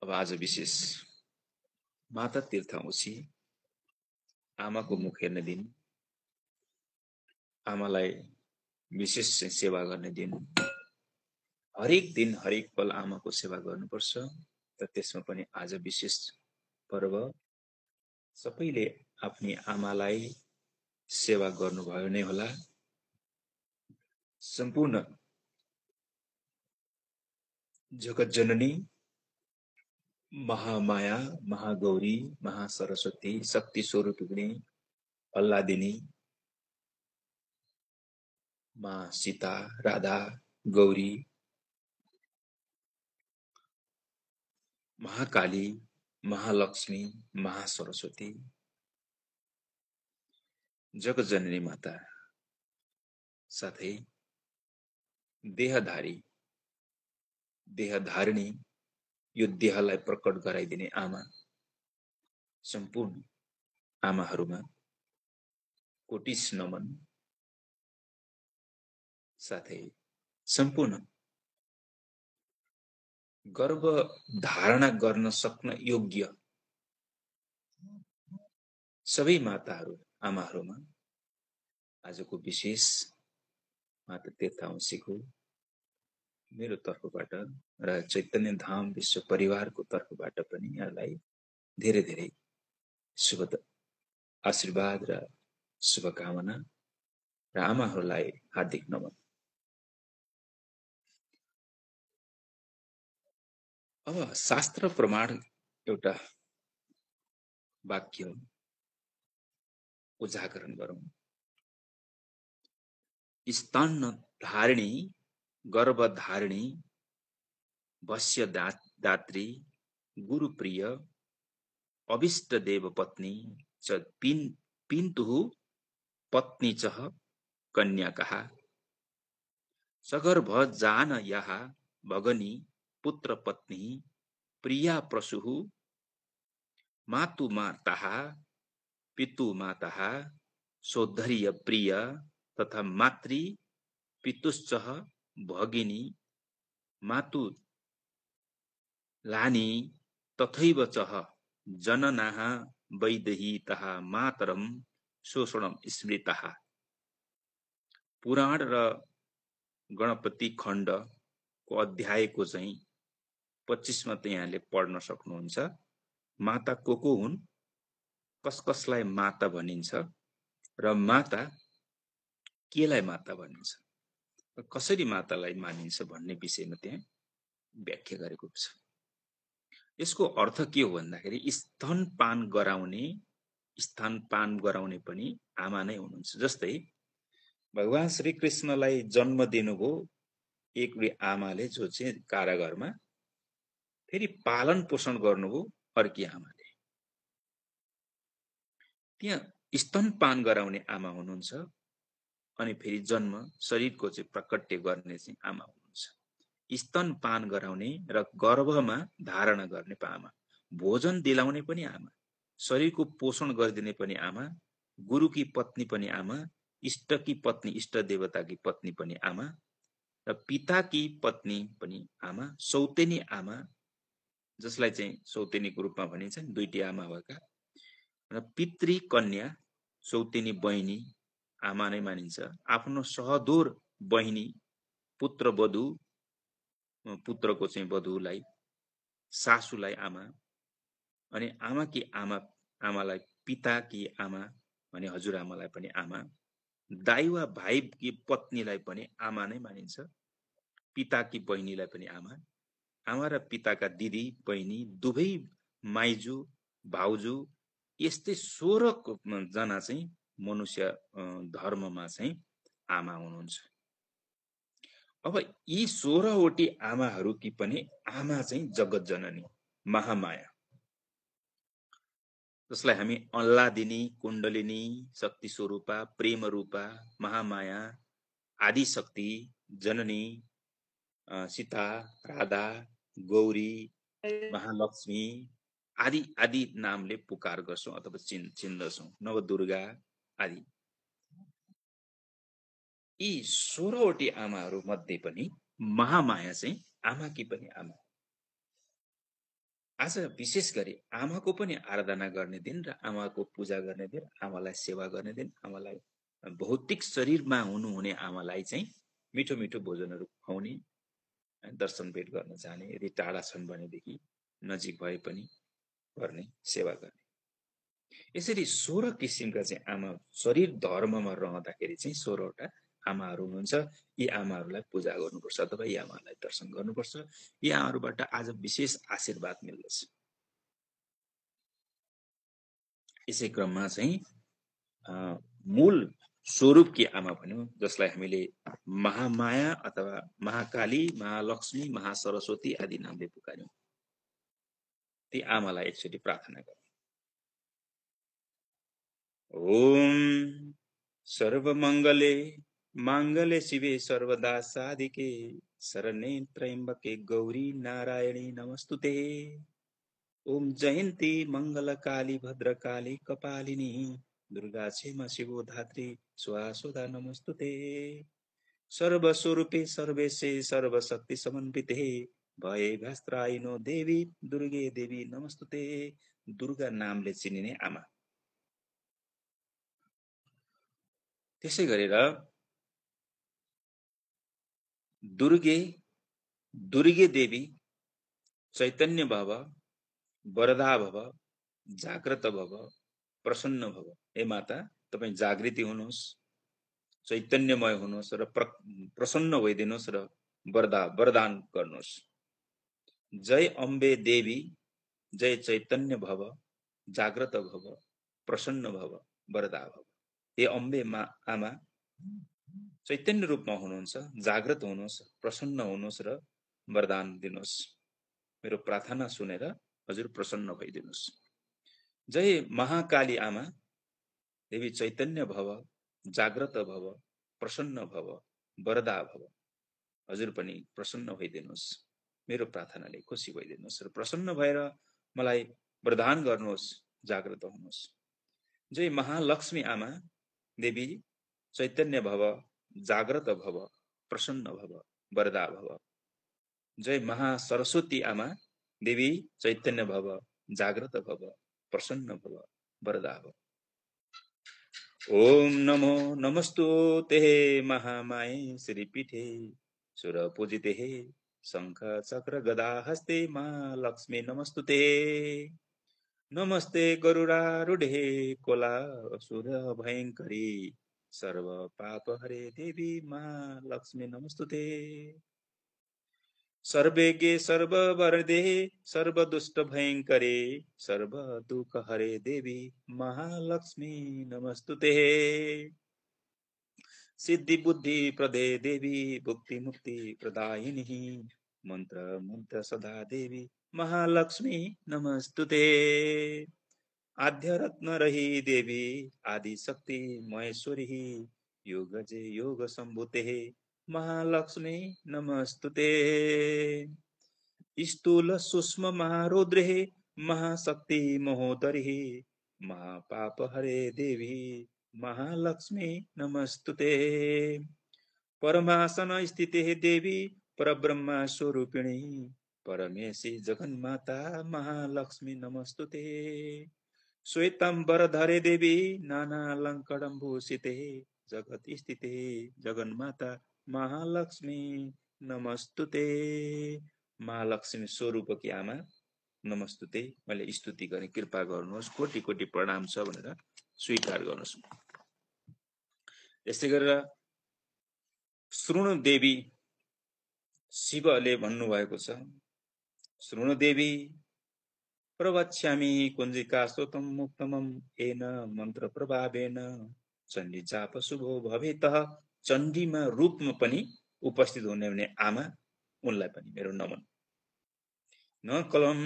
अब आज विशेष माता तीर्थाउँसी आमाको मुख हेर्ने दिन, आमालाई विशेष सेवा गर्ने दिन। हरेक दिन हरेक पल आमाको सेवा गर्नुपर्छ र त्यसमा पनि आज विशेष पर्व। सबैले आफ्नी आमालाई सेवा गर्नुभयो नै होला। सम्पूर्ण जगत जननी महामाया, महागौरी, महासरस्वती, शक्ति स्वरूपिणी, अल्लादिनी, माँ सीता, राधा, गौरी, महाकाली, महालक्ष्मी, महासरस्वती, जगत जननी माता, साथै देहधारिणी, यो देहलाई प्रकट गराइदिने आमा, सम्पूर्ण आमाहरूमा कोटिस नमन। साथै सम्पूर्ण गर्भ धारणा गर्न सक्न योग्य सबै माताहरू, आमाहरूमा आजको विशेष माता तीर्थाउँसीको मेरो तर्फबाट र चैतन्य धाम विश्व परिवारको तर्फबाट पनि यहाँलाई धेरै धेरै शुभ आशीर्वाद र शुभकामना र आमाहरूलाई हार्दिक नमन। अब शास्त्र प्रमाण एउटा वाक्य उजागरण गरौँ। स्तन धारिणी, गर्भधारिणी, वश्य दात्री, गुरुप्रिय, अभिष्ट देव पत्नी च पिन्तुः पत्नी चह कन्याकः सगर्भ जान यः भगनी पुत्र पत्नी प्रिया प्रसुः मातु मातः पितु मातः सौधर्य प्रिय तथा मातृ पितुश्चः भगिनी मातु लानी तथैव चः जननाः वैदेहीतः मातरम शोषणम स्मृतः। पुराण र गणपति खण्ड को अध्यायको चाहिँ 25मा त यहाँले पढ्न सक्नुहुन्छ। माता को हुन्, कसलाई माता भनिन्छ र माता केलाई माता भनिन्छ, कसरी मातालाई मानिन्छ भन्ने विषयमा त्यहाँ व्याख्या गरेको छ। यसको अर्थ के हो भन्दाखेरि स्तनपान गराउने पनि आमा नै हुनुहुन्छ। जस्तै भगवान श्री कृष्णलाई जन्म दिनुभयो एउटी आमाले, जो चाहिँ कारागारमा, फेरि पालन पोषण गर्नुभयो अर्की आमाले। त्यहाँ स्तनपान गराउने आमा हुनुहुन्छ अनि फेरि जन्म शरीरको चाहिँ प्रकट्य गर्ने चाहिँ आमा हुनुहुन्छ। स्तनपान गराउने र गर्भमा धारणा गर्ने आमा, भोजन दिलाउने पनि आमा, शरीरको पोषण गरिदिने पनि आमा, गुरुकी पत्नी पनि आमा, इष्टकी पत्नी, इष्ट देवताकी पत्नी पनि आमा, र पिताकी पत्नी पनि आमा, सौतेनी आमा, जसलाई चाहिँ सौतेनीको रूपमा भनिन्छ, दुईटी आमा भएका, र पितृ कन्या, सौतेनी बहिनी आमा नै मानिन्छ। आफ्नो सहदूर बहिनी, पुत्र वधु, पुत्रको चाहिँ वधुलाई, सासुलाई आमा, अनि आमाकी आमालाई पिताकी आमा भने हजुरआमालाई पनि आमा, दाइ वा भाइकी पत्नीलाई पनि आमा नै मानिन्छ, पिताकी बहिनीलाई पनि आमा, आमा र पिताका दिदी बहिनी दुवै माइजू भाउजू, यस्तै 16 जना चाहिँ मनुष्य धर्ममा चाहिँ आमा हुनुहुन्छ। अब यी 16वटी आमाहरूकी पनि आमा चाहिँ जगत जननी महामाया, जसलाई हामी अल्लादिनी, कुण्डलिनी, शक्ति स्वरूपा, प्रेम रूपा, महामाया, आदि शक्ति, जननी, सीता, राधा, गौरी, महालक्ष्मी आदि आदि नामले पुकार गर्छौं अथवा चिन्दछौं, नवदुर्गा आदि। यी 16वटी आमाहरू मध्ये पनि महामाया चाहिँ आमाकी पनि आमा। आज विशेष गरी आमाको पनि आराधना गर्ने दिन र आमाको पूजा गर्ने दिन, आमालाई सेवा गर्ने दिन, आमालाई भौतिक शरीरमा हुनुहुने आमालाई चाहिँ मिठो मिठो भोजनहरू खुवाउने, दर्शन भेट गर्न जाने, यदि टाढा छन् भनेदेखि नजिक भए पनि गर्ने, सेवा गर्ने। यसरी 16 किसिमका चाहिँ आमा शरीर धर्ममा रहँदाखेरि चाहिँ 16वटा आमाहरू हुनुहुन्छ। यी आमाहरूलाई पूजा गर्नुपर्छ अथवा यी आमाहरूलाई दर्शन गर्नुपर्छ। यी आमाहरूबाट आज विशेष आशीर्वाद मिल्दछ। यसै क्रममा चाहिँ मूल स्वरूपकी आमा भन्यो, जसलाई हामीले महामाया अथवा महाकाली, महालक्ष्मी, महासरस्वती आदि नामले पुकार्यौं, ती आमालाई एकचोटि प्रार्थना गरौँ। ओम सर्वमङ्गले माङ्गल्ये शिवे सर्वदा साधिके शरण्ये त्र्यम्बके गौरी नारायणी नमस्तुते। ओम जयन्ती मङ्गलकाली भद्रकाली कपालिनी दुर्गा क्षेमा शिवो धात्री स्वाहा नमस्तुते। सर्वस्वरूपे सर्वेशे सर्वशक्ति समन्विते भये भस्त्रायिनो देवी दुर्गे देवी नमस्तुते। दुर्गा नामले चिनिने आमा। त्यसै गरेर दुर्गे देवी चैतन्य भव, वरदा भव, जाग्रत भव, प्रसन्न भव। हे माता, तपाई जागृति हुनुहोस्, चैतन्यमय हुनुहोस् र प्रसन्न भइदिनुहोस् र वरदान गर्नुहोस्। जय अम्बे देवी, जय चैतन्य भव, जाग्रत भव, प्रसन्न भव, वरदा भव। हे अम्बे आमा, चैतन्य रूपमा हुनुहुन्छ, जाग्रत हुनुहोस्, प्रसन्न हुनुहोस् र वरदान दिनुहोस्। मेरो प्रार्थना सुनेर हजुर प्रसन्न भइदिनुहोस्। जय महाकाली आमा, देवी चैतन्य भव, जाग्रत भव, प्रसन्न भव, वरदा भव। हजुर पनि प्रसन्न भइदिनुहोस्, मेरो प्रार्थनाले खुसी भइदिनुहोस् र प्रसन्न भएर मलाई वरदान गर्नुहोस्, जाग्रत हुनुहोस्। जय महालक्ष्मी आमा, देवी चैतन्य भव, जाग्रत भव, प्रसन्न भव, वरदा भव। जय महासरस्वती आमा, देवी चैतन्य भव, जाग्रत भव, प्रसन्न भव, वरदा भव। ओम नमो नमस्तुते महामाये श्रीपीठे सुरपूजिते शंख चक्र गदा हस्ते मां लक्ष्मी नमस्तुते। नमस्ते गरुडारूढे कोला असुर भयंकरी सर्व पाप हरे देवी मां लक्ष्मी नमस्तुते। सर्वेज्ञे सर्ववरदे सर्वदुष्ट भयंकरे सर्व दुख हरे देवी महालक्ष्मी नमस्तुते। सिद्धि बुद्धि प्रदे देवी भुक्ति मुक्ति प्रदायिनी मंत्र मंत्र सदा देवी महालक्ष्मी नमस्तुते। आद्य रत्न रही देवी आदि शक्ति महेश्वरी योग जे योग संभूते महालक्ष्मी नमस्तुते। स्थूल सूक्ष्म महारुद्रे महाशक्ति महोदरी महापाप हरे देवी महालक्ष्मी नमस्तुते। परमासन स्थिते देवी परब्रह्म स्वरूपिणी परमेशी जगन्माता महालक्ष्मी नमस्तुते। श्वेतांबरधरे देवी नानालंकड़म्भूषिते जगत स्थिते जगन्माता महालक्ष्मी नमस्तुते। महालक्ष्मी स्वरूप की आमा नमस्तुते। मैले स्तुति गर्ने कृपा गर्नुहोस्, कोटि कोटि प्रणाम छ भनेर स्वीकार गर्नुहोस्। यसै गरेर श्रुणु देवी शिवले भन्नुभएको छ, श्रुणु देवी प्रवक्ष्यामि कुञ्जिका स्तोत्रम मुक्तमं येन मन्त्र प्रभावेन चण्डी जाप शुभो भवेतः। चण्डीमा रूपमा पनि उपस्थित हुने आमा, उनलाई पनि मेरो नमन। न कलम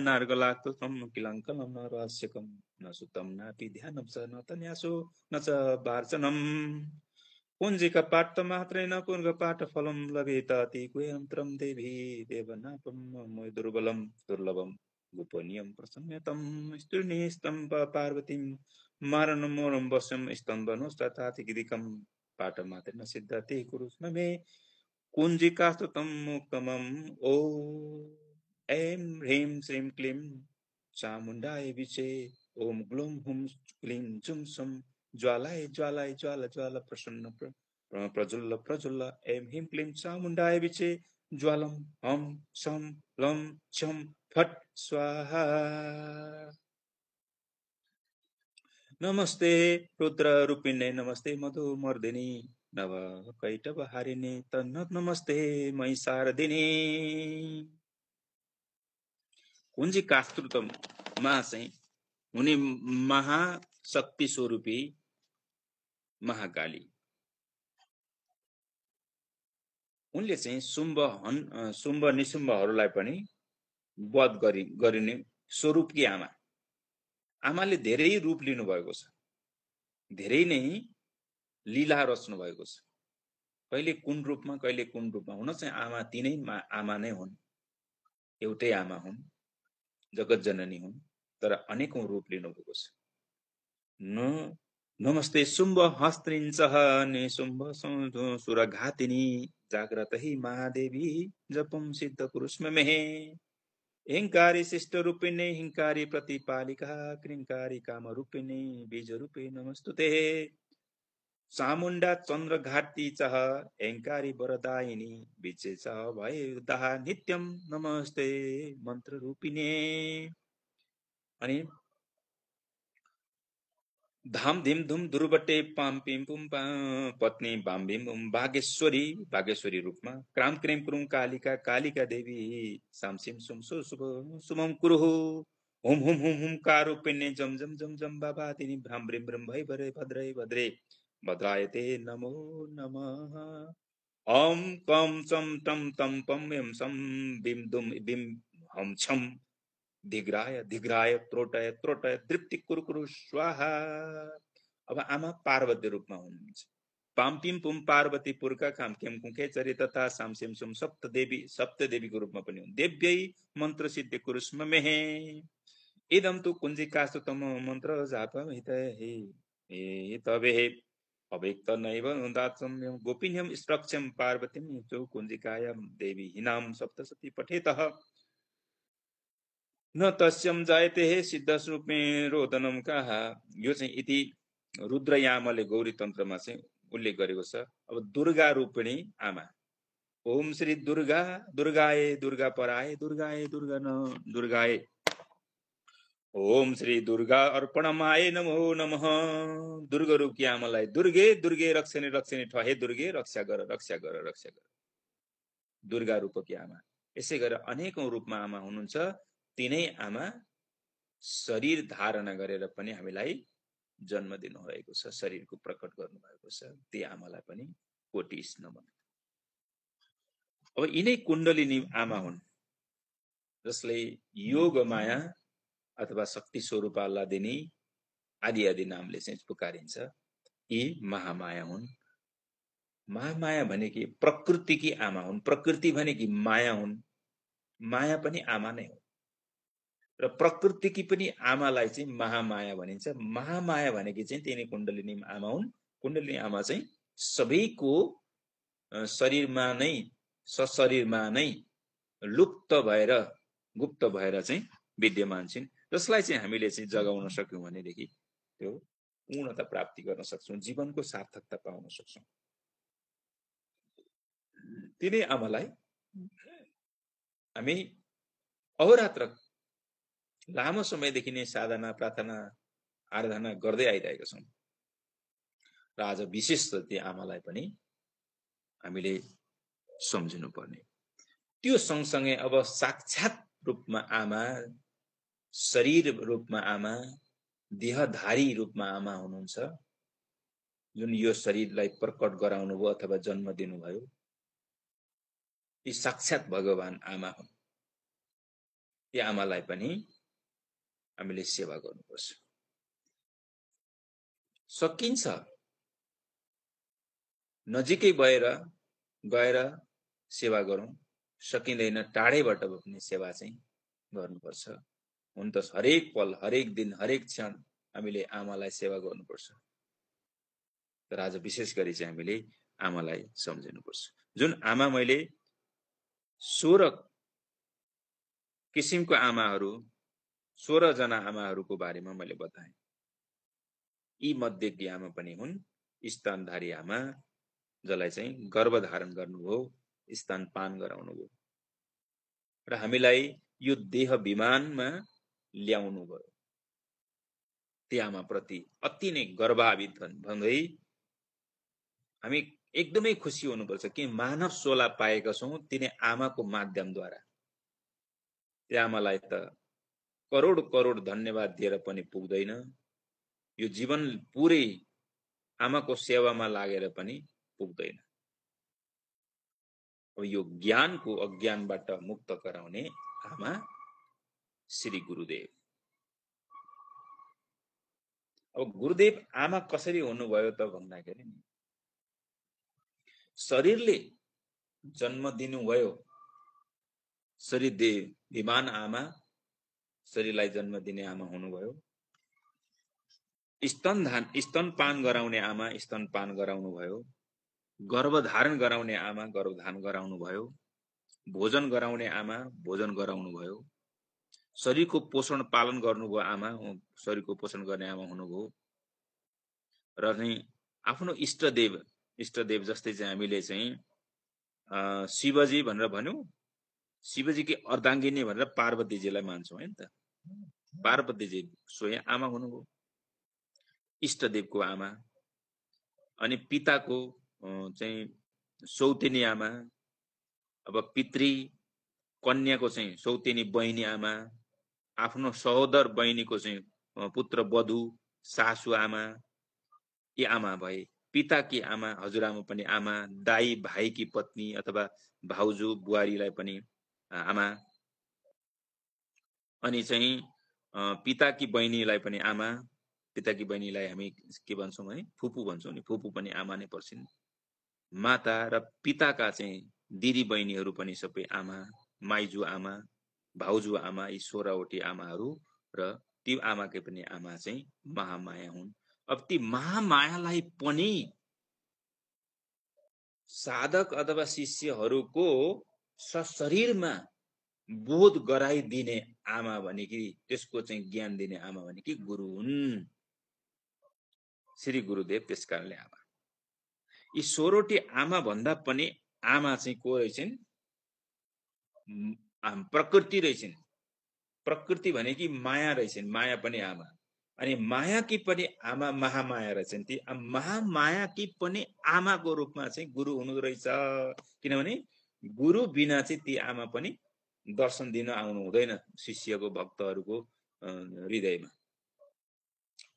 नार्गलाक्तम किलङ्कलम न रहस्यकम न सुतम नापि ध्यानं च न तन्यासो न च वार्चनम। कुञ्जिका पाठ मात्रेन कुर्ग पाठ फलम लभेत अति गुह्यन्त्रम देवी देवनापम मोय दुर्बलम दुर्लभम गोपनीयम प्रसन्नतम स्त्रीणी स्तंभ पार्वतीम मारण मोरम वशम स्तंभनुष्ठातिगिदिकम पाठ मात्रेन सिद्धते कुरुष्ण मे कुञ्जिकास्तुतम मुक्तमम। ओ ऐं ह्रीं श्रीं क्लीं चामुण्डाय विचे ओम ग्लूं हुं क्लीं जुं सं ज्वालाय ज्वालाय ज्वाला ज्वाला प्रसन्न प्रज्वल्ल प्रज्वल्ल ऐं ह्रीं क्लीं चामुण्डाय विचे ज्वालं हं सं लं छं फट् स्वाहा। नमस्ते रुद्र रूपिणे नमस्ते मधुमर्दिनी नव कैटभहारिणे तन्नत नमस्ते महिषार्दिनी। कुञ्जी कास्त्रुतमा चाहिँ हुने महाशक्ति स्वरूपी महाकाली, उनले चाहिँ शुम्भ निशुम्भहरूलाई पनि वध गरिने स्वरूपकी आमा। आमाले धेरै रूप लिनु भएको छ, धेरै नै लीला रच्नु भएको छ। कहिले कुन रूपमा कहिले कुन रूपमा हुन चाहिँ आमा तिनै आमा नै हुन्, एउटै आमा हुन्, जगत जननी हुन्, तर अनेकौं रूप लिनु भएको छ। नमस्ते शुम्भ हस्त्रिंचः निशुम्भ सुरघातिनी जाग्रत हि महादेवी जपम सिद्ध कुरुष्म मेहे। हिंकारी शिष्ट रूपिणे हिंकारी प्रतिपालिका क्रिंकारी काम रूपिणे बीज रूपे नमस्तुते। चामुंडा चंद्र घाटी चह हिंकारी वरदायिनी बीजे च भय दहा नित्यम नमस्ते मंत्र रूपिणे। अनि धाम धीम धुम दुर्बटे पाम पिम पुम पत्नी बाम भीम भागेश्वरी भागेश्वरी रूपमा क्राम क्रेम क्रुम कालिका कालिका देवी साम सिम सुम शुभ सुमम कुरुहु हुम हुम हुम हुम कारूपिण्य जम जम जम जम बाबा तिनी भ्राम ब्रिम ब्रिम भै भरे भद्रे भद्रे भद्रायते नमो नमः। ओम कम चम टम तम पम यम सम बिम दुम बिम हम छम धिग्राय धिग्राय त्रोटय त्रोटय तृप्ति कुरकुरु स्वाहा। अब आमा पार्वती रूपमा हुनुहुन्छ। पाम्पिम पुम पार्वतीपुरका खामखेम कुखेचरी तथा सामसिम सुम सप्तदेवीको रूपमा पनि हुन्। देव्यै मन्त्र सिद्धि कुरुष्म मेहे इदम तु कुञ्जिकास्तु तम मन्त्र जाप हे तबे अवेक्त नैव दाचम गोपिन्यम स्प्रक्षम पार्वतीम चौ कुञ्जिकायां देवी हिनाम सप्तशती पठेतः न तस्यम जायते हे सिद्धस्वरूपे रोदनम कहा। यो चाहिँ इति रुद्रयामले गौरी तन्त्रमा चाहिँ उल्लेख गरेको छ। अब दुर्गा रूपिणी आमा ओम श्री दुर्गा दुर्गाए दुर्गा पराए दुर्गाए दुर्गा न दुर्गाए ओम श्री दुर्गा अर्पणमाय नमो नमः। दुर्गा रूपकी आमालाई दुर्गे दुर्गे रक्षिणी रक्षिणी ठहे दुर्गे रक्षा गर रक्षा गर रक्षा गर। दुर्गा रूपकी आमा यसै गरेर अनेकौं रूपमा आमा हुनुहुन्छ। तिनै आमा शरीर धारण गरेर पनि हामीलाई जन्म दिनु भएको छ, शरीरको प्रकट गर्नु भएको छ। ती आमालाई पनि कोटि नमन। अब यिनै कुण्डलिनी आमा हुन् जसले योग माया अथवा शक्ति स्वरूप आल्लादिनी आदि आदि नामले चाहिँ पुकारिन्छ। यी महामाया हुन्। महामाया भनेकी प्रकृतिकी आमा हुन्। प्रकृति भनेकी माया हुन्। माया पनि आमा नै हो र प्रकृतिकी पनि आमालाई चाहिँ महामाया भनिन्छ। महामाया भनेकी चाहिँ तिनी कुण्डलिनी आमा हुन्। कुण्डलिनी आमा चाहिँ सबैको शरीरमा नै सशरीरमा नै लुप्त भएर गुप्त भएर चाहिँ विद्यमान छिन्, जसलाई चाहिँ हामीले चाहिँ जगाउन सक्यौं भनेदेखि त्यो पूर्णता प्राप्ति गर्न सक्छौं, जीवनको सार्थकता पाउन सक्छौं। तिनै आमालाई हामी अहोरात्र लामो समयदेखि नै साधना प्रार्थना आराधना गर्दै आइरहेका छौं र आज विशेष ती आमालाई पनि हामीले सम्झिनु पर्ने। त्यो सँगसँगै अब साक्षात रूपमा आमा, शरीर रूपमा आमा, देहधारी रूपमा आमा हुनुहुन्छ, जुन यो शरीरलाई प्रकट गराउनु भयो अथवा जन्म दिनुभयो। ती साक्षात भगवान आमा हुन्। ती आमालाई पनि हामीले सेवा गर्नुपर्छ। सकिन्छ नजिकै गएर सेवा गरौं, सकिँदैन टाढैबाट पनि सेवा चाहिँ गर्नुपर्छ। हुन त हरेक पल हरेक दिन हरेक क्षण हामीले आमालाई सेवा गर्नुपर्छ। तर आज विशेष गरी चाहिँ हामीले आमालाई सम्झिनुपर्छ। जुन आमा मैले 16 किसिमको आमाहरू 16 जना आमाहरूको बारेमा मैले बताएँ। यी मध्येकी आमा पनि हुन् स्तनधारी आमा, जसलाई चाहिँ गर्भधारण गर्नुभयो, स्तनपान गराउनुभयो र हामीलाई यो देह विमानमा ल्याउनु भयो। ती आमाप्रति अति नै गर्वान्वित भन्दै हामी एकदमै खुसी हुनुपर्छ कि मानव सोला पाएका छौँ तिनी आमाको माध्यमद्वारा। त्यो आमालाई त करोड करोड धन्यवाद दिएर पनि पुग्दैन। यो जीवन पुरै आमाको सेवामा लागेर पनि पुग्दैन। अब यो ज्ञानको अज्ञानबाट मुक्त गराउने आमा श्री गुरुदेव। अब गुरुदेव आमा कसरी हुनुभयो त भन्दाखेरि शरीरले जन्म दिनुभयो, शरीर विमान आमा, शरीरलाई जन्म दिने आमा हुनुभयो। स्तनपान गराउने आमा स्तनपान गराउनु भयो, गर्भधारण गराउने आमा गर्भधारण गराउनु भयो, भोजन गराउने आमा भोजन गराउनु भयो, शरीरको पोषण पालन गर्नुभयो आमा, शरीरको पोषण गर्ने आमा हुनुभयो। र चाहिँ आफ्नो इष्टदेव जस्तै चाहिँ हामीले चाहिँ शिवजी भनेर भन्यौं, शिवजीकी अर्धाङ्गिनी भनेर पार्वतीजीलाई मान्छौं हैन त। पार्वतीजी स्वयं आमा हुनुभयो, इष्टदेवको आमा। अनि पिताको चाहिँ सौतेनी आमा, अब पितृ कन्याको चाहिँ सौतेनी बहिनी आमा, आफ्नो सहोदर बहिनीको चाहिँ पुत्र वधु सासु आमा, यी आमा भए। पिताकी आमा हजुरआमा पनि आमा, दाई भाइकी पत्नी अथवा भाउजू बुहारीलाई पनि आमा, अनि चाहिँ पिताकी बहिनीलाई पनि आमा, पिताकी बहिनीलाई हामी के भन्छौँ है, फुपू भन्छौँ नि, फुपू पनि आमा नै पर्छिन्। माता र पिताका चाहिँ दिदी बहिनीहरू पनि सबै आमा, माइजू आमा, भाउजू आमा, यी 16वटी आमाहरू र ती आमाकै पनि आमा चाहिँ महामाया हुन्। अब ती महामायालाई पनि साधक अथवा शिष्यहरूको सशरीरमा बोध गराइदिने आमा भनेकी, त्यसको चाहिँ ज्ञान दिने आमा भनेकी गुरु हुन्, श्री गुरुदेव। त्यसकारणले आमा, यी 16वटी आमा भन्दा पनि आमा चाहिँ को रहेछन्? प्रकृति रहेछन्। प्रकृति भनेकी माया रहेछन्, माया पनि आमा। अनि मायाकी पनि आमा महामाया रहेछन्। ती महामायाकी पनि आमाको रूपमा चाहिँ गुरु हुनु रहेछ। किनभने गुरु बिना चाहिँ ती आमा पनि दर्शन दिन आउनु हुँदैन शिष्यको, भक्तहरूको हृदयमा।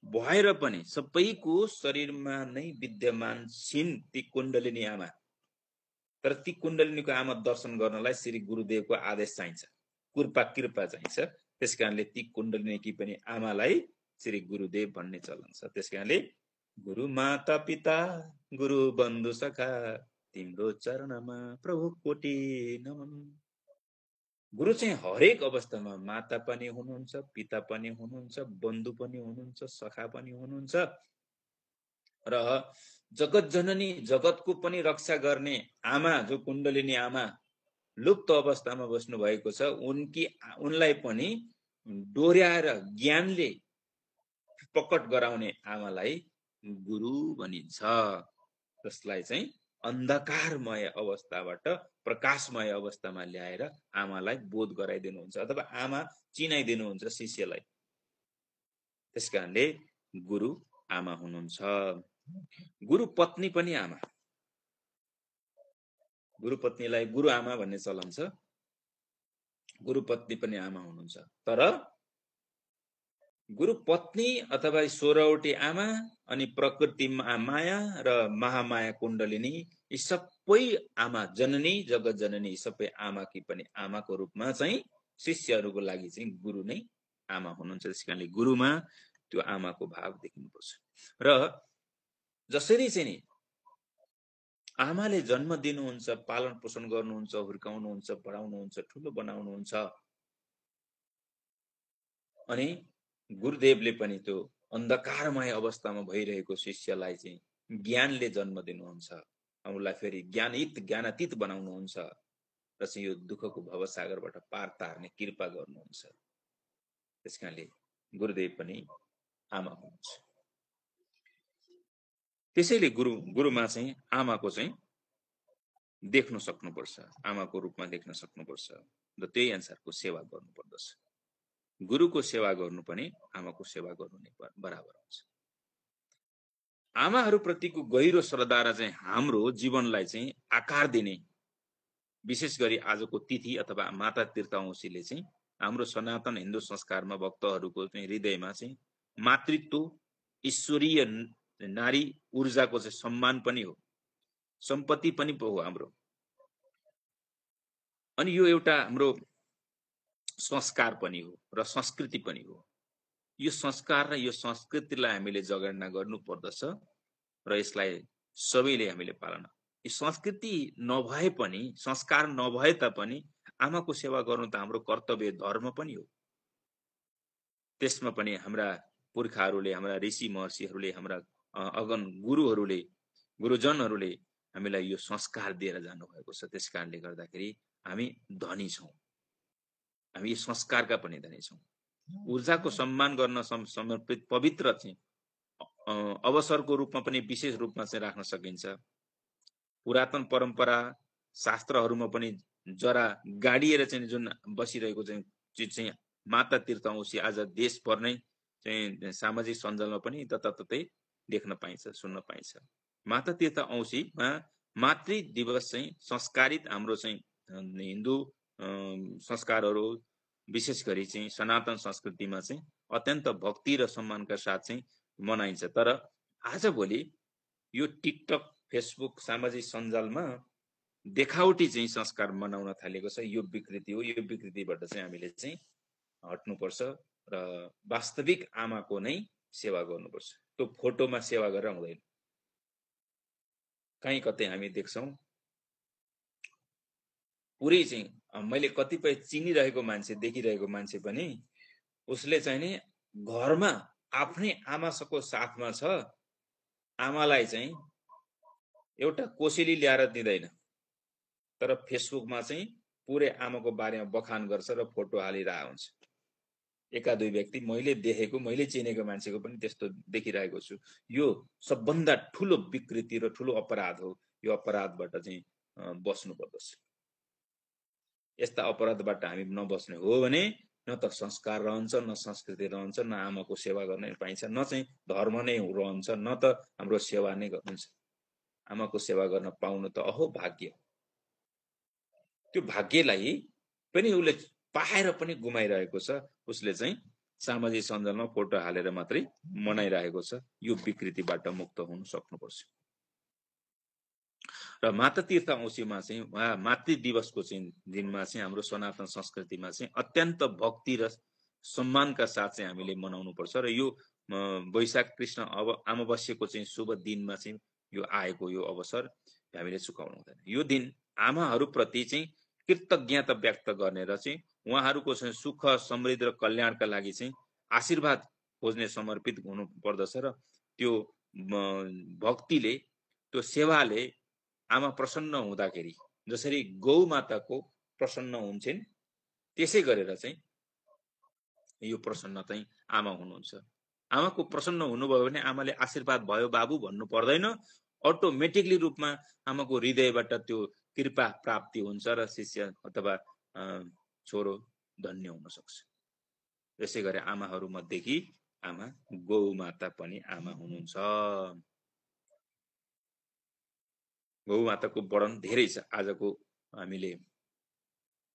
भएर पनि सबैको शरीरमा नै विद्यमान छिन् ती कुण्डलिनी आमा। तर ती कुण्डलिनीको आमा दर्शन गर्नलाई श्री गुरुदेवको आदेश चाहिन्छ, कृपा चाहिन्छ। त्यसकारणले ती कुण्डलिनीकी पनि आमालाई श्री गुरुदेव भन्ने चलन छ। त्यसकारणले गुरु माता पिता गुरु बन्धु सखा तिम्रो चरणमा प्रभु कोटि नमन। गुरु चाहिँ हरेक अवस्थामा माता पनि हुनुहुन्छ, पिता पनि हुनुहुन्छ, बन्धु पनि हुनुहुन्छ, सखा पनि हुनुहुन्छ र जगत जननी, जगतको पनि रक्षा गर्ने आमा जो कुण्डलिनी आमा लुप्त अवस्थामा बस्नु भएको छ, उनलाई पनि डोर्याएर ज्ञानले प्रकट गराउने आमालाई गुरु भनिन्छ। जसलाई चाहिँ अन्धकारमय अवस्थाबाट प्रकाशमय अवस्थामा ल्याएर आमालाई बोध गराइदिनुहुन्छ अथवा आमा चिनाइदिनुहुन्छ शिष्यलाई। त्यसकारणले गुरु आमा हुनुहुन्छ। गुरु पत्नी पनि आमा, गुरु पत्नीलाई गुरु आमा भन्ने चलन छ। गुरु पत्नी पनि आमा हुनुहुन्छ। तर गुरु पत्नी अथवा 16वटी आमा अनि प्रकृति माया र महामाया कुण्डलिनी, यी सबै आमा, जननी जगत जननी, सबै आमाकी पनि आमाको रूपमा चाहिँ शिष्यहरूको लागि चाहिँ गुरु नै आमा हुनुहुन्छ। त्यसकारणले गुरुमा त्यो आमाको भाव देखिनुपर्छ। र जसरी चाहिँ आमाले जन्म दिनुहुन्छ, पालन पोषण गर्नुहुन्छ, हुर्काउनुहुन्छ, पढाउनुहुन्छ, ठुलो बनाउनुहुन्छ, अनि गुरुदेवले पनि त्यो अन्धकारमय अवस्थामा भइरहेको शिष्यलाई चाहिँ ज्ञानले जन्म दिनुहुन्छ, उनलाई फेरि ज्ञानातीत बनाउनुहुन्छ। र चाहिँ यो दुःखको भवसागरबाट पार तार्ने कृपा गर्नुहुन्छ। त्यसकारणले गुरुदेव पनि आमा हुनुहुन्छ। त्यसैले गुरुमा चाहिँ आमाको चाहिँ देख्न सक्नुपर्छ, आमाको रूपमा देख्न सक्नुपर्छ र त्यही अनुसारको सेवा गर्नुपर्दछ। गुरुको सेवा गर्नु पनि आमाको सेवा गर्नु नै बराबर हुन्छ। आमाहरूप्रतिको गहिरो श्रद्धा र चाहिँ हाम्रो जीवनलाई चाहिँ आकार दिने, विशेष गरी आजको तिथि अथवा माता तीर्थऔँसीले चाहिँ हाम्रो सनातन हिन्दू संस्कारमा भक्तहरूको चाहिँ हृदयमा चाहिँ मातृत्व, ईश्वरीय नारी ऊर्जाको चाहिँ सम्मान पनि हो, सम्पत्ति पनि हो हाम्रो। अनि यो एउटा हाम्रो संस्कार पनि हो र संस्कृति पनि हो। यो संस्कार र यो संस्कृतिलाई हामीले जगेर्ना गर्नु पर्दछ र यसलाई सबैले हामीले पालना। यो संस्कृति नभए पनि, संस्कार नभए तापनि आमाको सेवा गर्नु त हाम्रो कर्तव्य धर्म पनि हो। त्यसमा पनि हाम्रा पुर्खाहरूले, हाम्रा ऋषि महर्षिहरूले, हाम्रा अगम गुरुहरूले, गुरुजनहरूले हामीलाई यो संस्कार दिएर जानुभएको छ। त्यसकारणले गर्दाखेरि हामी धनी छौँ, हामी संस्कारका पनि धनी छौँ। ऊर्जाको सम्मान गर्न समर्पित पवित्र चाहिँ अवसरको रूपमा पनि विशेष रूपमा चाहिँ राख्न सकिन्छ। पुरातन परम्परा शास्त्रहरूमा पनि जरा गाडिएर चाहिँ जुन बसिरहेको चाहिँ चिज चाहिँ माता तीर्थऔँसी आज देशभर नै चाहिँ सामाजिक सञ्जालमा पनि जताततै देख्न पाइन्छ, सुन्न पाइन्छ। माता तीर्थऔँसीमा मातृ दिवस चाहिँ संस्कारित हाम्रो चाहिँ हिन्दू संस्कारहरू, विशेष गरी चाहिँ सनातन संस्कृतिमा चाहिँ अत्यन्त भक्ति र सम्मानका साथ चाहिँ मनाइन्छ। तर आजभोलि यो टिकटक, फेसबुक, सामाजिक सञ्जालमा देखावटी चाहिँ संस्कार मनाउन थालेको छ। यो विकृति हो। यो विकृतिबाट चाहिँ हामीले चाहिँ हट्नुपर्छ र वास्तविक आमाको नै सेवा गर्नुपर्छ। त्यो फोटोमा सेवा गरेर हुँदैन। कहीँ कतै हामी देख्छौँ पुरै चाहिँ मैले कतिपय चिनिरहेको मान्छे, देखिरहेको मान्छे पनि उसले चाहिँ नि घरमा आफ्नै आमाको साथमा छ, आमालाई चाहिँ एउटा कोसेली ल्याएर दिँदैन, तर फेसबुकमा चाहिँ पुरै आमाको बारेमा बखान गर्छ र फोटो हालिरहेको हुन्छ। एका दुई व्यक्ति मैले देखेको, मैले चिनेको मान्छेको पनि त्यस्तो देखिरहेको छु। यो सबभन्दा ठुलो विकृति र ठुलो अपराध हो। यो अपराधबाट चाहिँ बस्नु पर्दछ। यस्ता अपराधबाट हामी नबस्ने हो भने न त संस्कार रहन्छ, न संस्कृति रहन्छ, न आमाको सेवा गर्न पाइन्छ, न चाहिँ धर्म नै रहन्छ, न त हाम्रो सेवा नै हुन्छ। आमाको सेवा गर्न पाउनु त अहो भाग्य। त्यो भाग्यलाई पनि उसले पाएर पनि गुमाइरहेको छ। उसले चाहिँ सामाजिक सञ्जालमा फोटो हालेर मात्रै मनाइरहेको छ। यो विकृतिबाट मुक्त हुन सक्नुपर्छ। र माता तीर्थऔँसीमा चाहिँ मातृ दिवसको चाहिँ दिनमा चाहिँ हाम्रो सनातन संस्कृतिमा चाहिँ अत्यन्त भक्ति र सम्मानका साथ चाहिँ हामीले मनाउनु पर्छ। र यो वैशाख कृष्ण अमावस्याको चाहिँ शुभ दिनमा चाहिँ यो आएको यो अवसर हामीले चुकाउनु हुँदैन। यो दिन आमाहरूप्रति चाहिँ कृतज्ञता व्यक्त गर्ने र चाहिँ उहाँहरूको चाहिँ सुख, समृद्धि र कल्याणका लागि चाहिँ आशीर्वाद खोज्ने समर्पित हुनु पर्दछ। र त्यो भक्तिले, त्यो सेवाले आमा प्रसन्न हुँदाखेरि जसरी गौ माताको प्रसन्न हुन्छन्, त्यसै गरेर चाहिँ यो प्रसन्न चाहिँ आमा हुनुहुन्छ। आमाको प्रसन्न हुनुभयो भने आमाले आशीर्वाद भयो बाबु भन्नु पर्दैन, अटोमेटिकली रूपमा आमाको हृदयबाट त्यो कृपा प्राप्ति हुन्छ र शिष्य अथवा छोरो धन्य हुन सक्छ। यसै गरी आमाहरू मध्येकी आमा गौ माता पनि आमा हुनुहुन्छ। गौ माताको वर्णन धेरै छ। आजको हामीले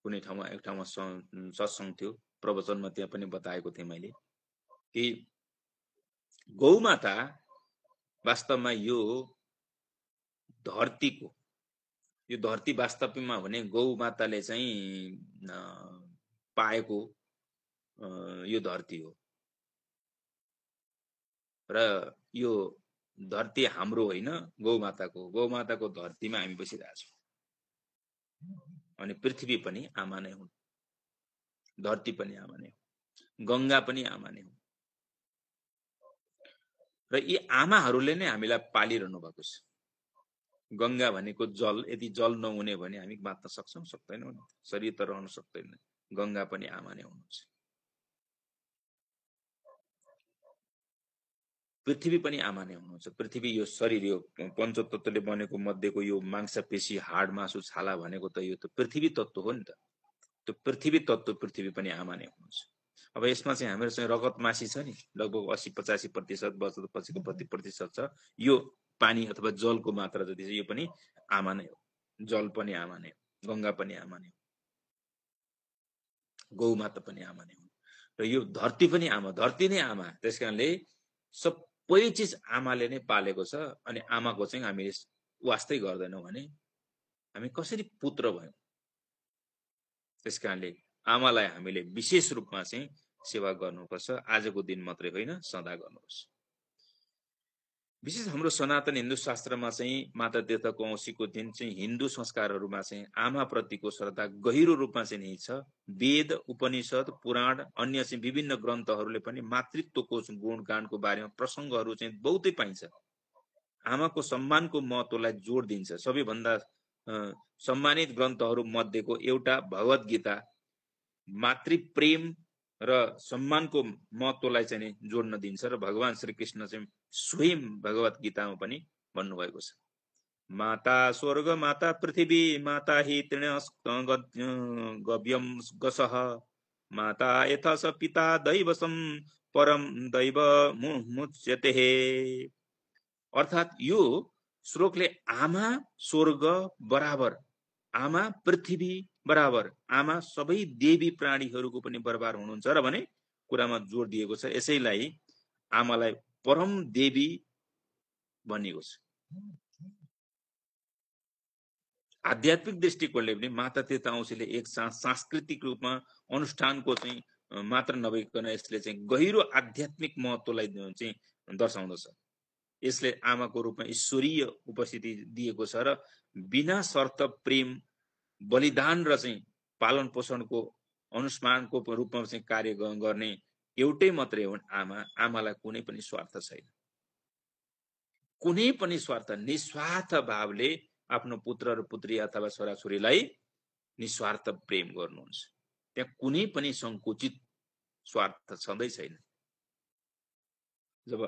कुनै ठाउँमा एक ठाउँमा सत्संग थियो, प्रवचनमा त्यहाँ पनि बताएको थिएँ मैले कि गौ माता वास्तवमा यो धरतीको, यो धरती वास्तवमा भने गौ माताले चाहिँ पाएको यो धरती हो र यो धरती हाम्रो होइन, गौ माताको। गौ माताको धरतीमा हामी बसिरहेछौँ। अनि पृथ्वी पनि आमा नै हुन्, धरती पनि आमा नै हो, गंगा पनि आमा नै हुन्। र यी आमाहरूले नै हामीलाई पालिरहनु भएको छ। गंगा भनेको जल, यदि जल नहुने भने हामी बाँच्न सक्छौँ सक्दैनौँ, शरीर त रहन सक्दैन। गंगा पनि आमा नै हुनुहुन्छ। पृथ्वी पनि आमा नै हुनुहुन्छ। पृथ्वी यो शरीर, यो पञ्चतत्वले बनेको मध्येको यो मांसपेशी हाड मासु छाला भनेको त यो त पृथ्वी तत्व हो नि त। त्यो पृथ्वी तत्व पृथ्वी पनि आमा नै हुनुहुन्छ। अब यसमा चाहिँ हाम्रो चाहिँ रगत मासी छ नि, लगभग 80-85% पछिको 20% छ यो पानी अथवा जलको मात्रा जति छ, यो पनि आमा नै हो। जल पनि आमा नै हो, गंगा पनि आमा नै हो, गौमाता पनि आमा नै हो, र यो धरती पनि आमा, धरती नै आमा। त्यसकारणले सबै चिज आमाले नै पालेको छ। अनि आमाको चाहिँ हामीले वास्तै गर्दैनौँ भने हामी कसरी पुत्र भयौँ? त्यसकारणले आमालाई हामीले विशेष रूपमा चाहिँ सेवा गर्नुपर्छ। आजको दिन मात्रै होइन, सदा गर्नुपर्छ। विशेष हाम्रो सनातन हिन्दू शास्त्रमा चाहिँ माता तीर्थको औँसीको दिन चाहिँ हिन्दू संस्कारहरूमा चाहिँ आमा प्रतिको श्रद्धा गहिरो रूपमा चाहिँ नि छ। वेद, उपनिषद, पुराण, अन्य चाहिँ विभिन्न ग्रन्थहरूले पनि मातृत्वको गुणगानको बारेमा प्रसङ्गहरू चाहिँ बहुतै पाइन्छ। आमाको सम्मानको महत्त्वलाई जोड दिन्छ। सबैभन्दा सम्मानित ग्रन्थहरू मध्येको एउटा भगवत गीता मातृप्रेम र सम्मानको महत्त्वलाई चाहिँ जोड्न दिन्छ। र भगवान श्री कृष्ण चाहिँ स्वयं भगवत गीतामा पनि भन्नुभएको छ, माता स्वर्ग माता पृथ्वी माता हि तृणगव्यम गसः माता यथा स पिता दैवसं परम दैव मुच्यते। अर्थात यो श्लोकले आमा स्वर्ग बराबर, आमा पृथ्वी बराबर, आमा सबै देवी प्राणीहरूको पनि बराबर हुनुहुन्छ र भने कुरामा जोड दिएको छ। यसैलाई आमालाई परम देवी भनिएको छ। आध्यात्मिक दृष्टिकोणले पनि माता तीर्थ औँसीले एक सांस्कृतिक रूपमा अनुष्ठानको चाहिँ मात्र नभइकन यसले चाहिँ गहिरो आध्यात्मिक महत्त्वलाई चाहिँ दर्शाउँदछ। यसले आमाको रूपमा ईश्वरीय उपस्थिति दिएको छ र बिना शर्त प्रेम, बलिदान र चाहिँ पालन पोषणको अनुस्मानको रूपमा चाहिँ कार्य गर्ने एउटै मात्रै हुन् आमा। आमालाई कुनै पनि स्वार्थ छैन, कुनै पनि स्वार्थ, निस्वार्थ भावले आफ्नो पुत्र र पुत्री अथवा छोराछोरीलाई निस्वार्थ प्रेम गर्नुहुन्छ। त्यहाँ कुनै पनि संकुचित स्वार्थ छँदै छैन। जब